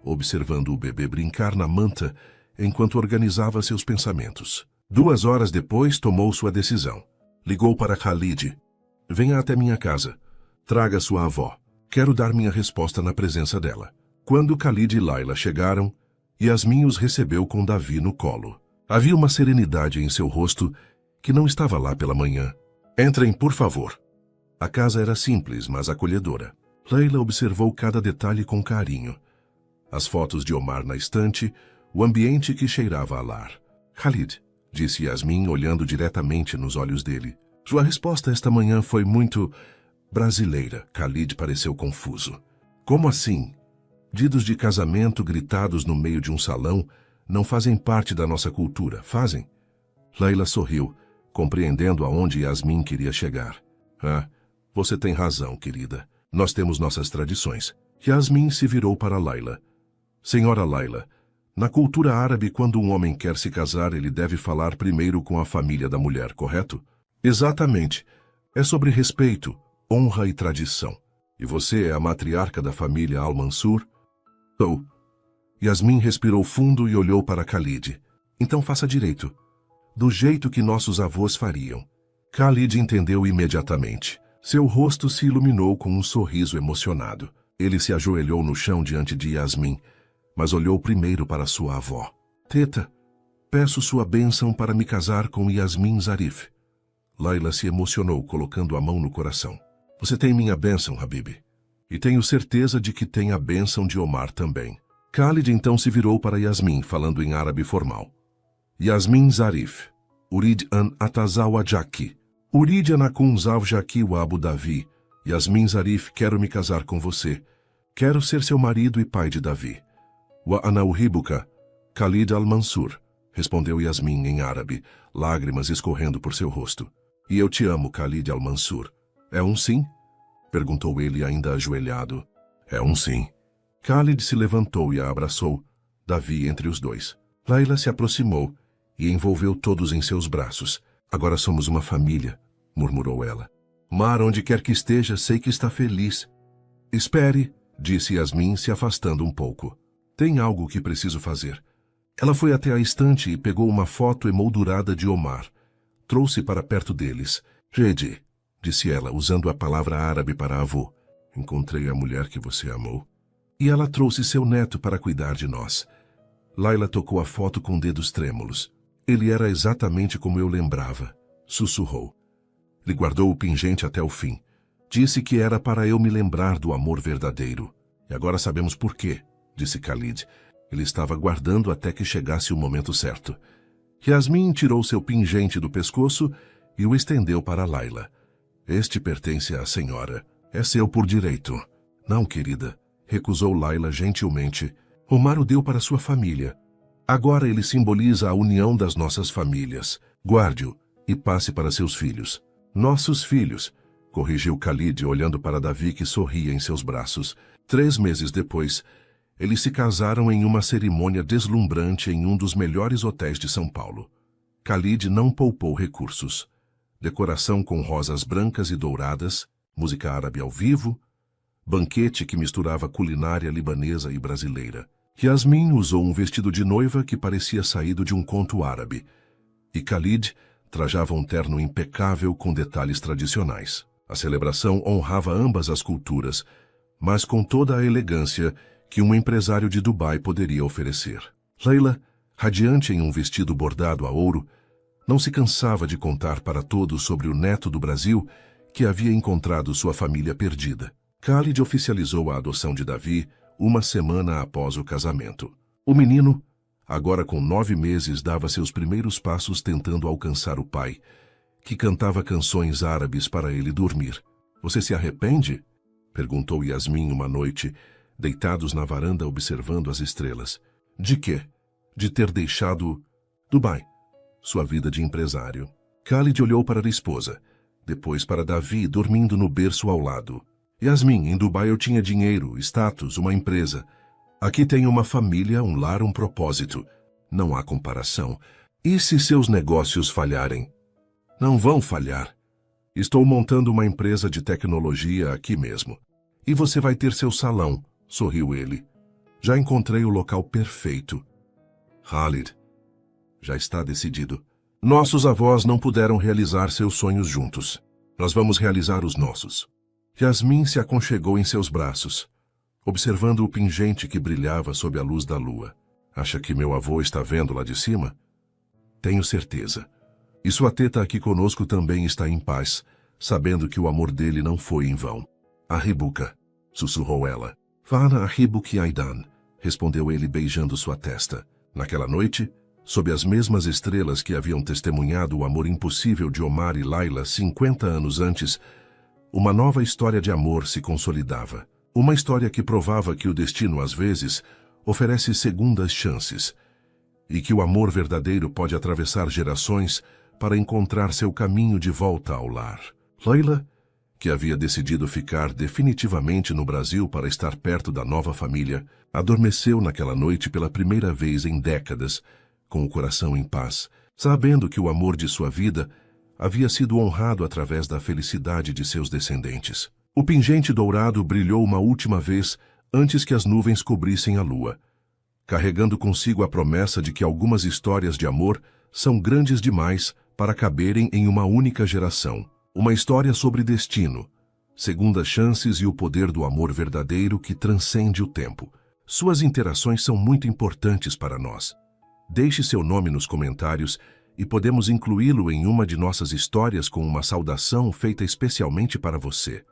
Observando o bebê brincar na manta enquanto organizava seus pensamentos. 2 horas depois, tomou sua decisão. Ligou para Khalid. Venha até minha casa. Traga sua avó. Quero dar minha resposta na presença dela. Quando Khalid e Layla chegaram, Yasmin os recebeu com Davi no colo. Havia uma serenidade em seu rosto que não estava lá pela manhã. Entrem, por favor. A casa era simples, mas acolhedora. Layla observou cada detalhe com carinho. As fotos de Omar na estante, o ambiente que cheirava a lar. Khalid, disse Yasmin, olhando diretamente nos olhos dele. Sua resposta esta manhã foi muito brasileira. Khalid pareceu confuso. Como assim? Pedidos de casamento gritados no meio de um salão não fazem parte da nossa cultura, fazem? Layla sorriu, compreendendo aonde Yasmin queria chegar. Ah, você tem razão, querida. Nós temos nossas tradições. Yasmin se virou para Layla. Senhora Layla, na cultura árabe, quando um homem quer se casar, ele deve falar primeiro com a família da mulher, correto? Exatamente. É sobre respeito, honra e tradição. E você é a matriarca da família Al-Mansur? Sou. Yasmin respirou fundo e olhou para Khalid. Então faça direito. Do jeito que nossos avós fariam. Khalid entendeu imediatamente. Seu rosto se iluminou com um sorriso emocionado. Ele se ajoelhou no chão diante de Yasmin, mas olhou primeiro para sua avó. Teta, peço sua bênção para me casar com Yasmin Zarif. Layla se emocionou, colocando a mão no coração. Você tem minha bênção, Habibi. E tenho certeza de que tem a bênção de Omar também. Khalid então se virou para Yasmin, falando em árabe formal. Yasmin Zarif, Urid an Atazawa Jaki. Urid an akun zawjaki wa Abu Davi. Yasmin Zarif, quero me casar com você. Quero ser seu marido e pai de Davi. Wa ana uhibuka, Khalid al-Mansur, respondeu Yasmin em árabe, lágrimas escorrendo por seu rosto. E eu te amo, Khalid al-Mansur. É um sim? Perguntou ele ainda ajoelhado. É um sim. Khalid se levantou e a abraçou, Davi entre os dois. Layla se aproximou e envolveu todos em seus braços. Agora somos uma família, murmurou ela. Mar, onde quer que esteja, sei que está feliz. Espere, disse Yasmin, se afastando um pouco. Tem algo que preciso fazer. Ela foi até a estante e pegou uma foto emoldurada de Omar. Trouxe para perto deles. Jedi, disse ela, usando a palavra árabe para avô. Encontrei a mulher que você amou. E ela trouxe seu neto para cuidar de nós. Layla tocou a foto com dedos trêmulos. Ele era exatamente como eu lembrava. Sussurrou. Ele guardou o pingente até o fim. Disse que era para eu me lembrar do amor verdadeiro. E agora sabemos por quê, disse Khalid. Ele estava guardando até que chegasse o momento certo. Yasmin tirou seu pingente do pescoço e o estendeu para Layla. Este pertence à senhora. É seu por direito. Não, querida, recusou Layla gentilmente. Omar o deu para sua família. Agora ele simboliza a união das nossas famílias. Guarde-o e passe para seus filhos. Nossos filhos, corrigiu Khalid olhando para Davi que sorria em seus braços. 3 meses depois, eles se casaram em uma cerimônia deslumbrante em um dos melhores hotéis de São Paulo. Khalid não poupou recursos. Decoração com rosas brancas e douradas, música árabe ao vivo, banquete que misturava culinária libanesa e brasileira. Yasmin usou um vestido de noiva que parecia saído de um conto árabe, e Khalid trajava um terno impecável com detalhes tradicionais. A celebração honrava ambas as culturas, mas com toda a elegância que um empresário de Dubai poderia oferecer. Layla, radiante em um vestido bordado a ouro, não se cansava de contar para todos sobre o neto do Brasil que havia encontrado sua família perdida. Khalid oficializou a adoção de Davi 1 semana após o casamento. O menino, agora com 9 meses, dava seus primeiros passos tentando alcançar o pai, que cantava canções árabes para ele dormir. Você se arrepende? Perguntou Yasmin uma noite, deitados na varanda observando as estrelas. De quê? De ter deixado Dubai, sua vida de empresário. Khalid olhou para a esposa, depois para Davi dormindo no berço ao lado. Yasmin, em Dubai eu tinha dinheiro, status, uma empresa. Aqui tenho uma família, um lar, um propósito. Não há comparação. E se seus negócios falharem? Não vão falhar. Estou montando uma empresa de tecnologia aqui mesmo. E você vai ter seu salão, sorriu ele. Já encontrei o local perfeito. Khalid, já está decidido. Nossos avós não puderam realizar seus sonhos juntos. Nós vamos realizar os nossos. Yasmin se aconchegou em seus braços, observando o pingente que brilhava sob a luz da lua. Acha que meu avô está vendo lá de cima? Tenho certeza. E sua teta aqui conosco também está em paz, sabendo que o amor dele não foi em vão. Arribuka, sussurrou ela. Vana Arribuki Aidan, respondeu ele beijando sua testa. Naquela noite, sob as mesmas estrelas que haviam testemunhado o amor impossível de Omar e Laila 50 anos antes, uma nova história de amor se consolidava. Uma história que provava que o destino, às vezes, oferece segundas chances, e que o amor verdadeiro pode atravessar gerações para encontrar seu caminho de volta ao lar. Laila, que havia decidido ficar definitivamente no Brasil para estar perto da nova família, adormeceu naquela noite pela primeira vez em décadas, com o coração em paz, sabendo que o amor de sua vida havia sido honrado através da felicidade de seus descendentes. O pingente dourado brilhou uma última vez antes que as nuvens cobrissem a lua, carregando consigo a promessa de que algumas histórias de amor são grandes demais para caberem em uma única geração. Uma história sobre destino, segundas chances e o poder do amor verdadeiro que transcende o tempo. Suas interações são muito importantes para nós. Deixe seu nome nos comentários e podemos incluí-lo em uma de nossas histórias com uma saudação feita especialmente para você.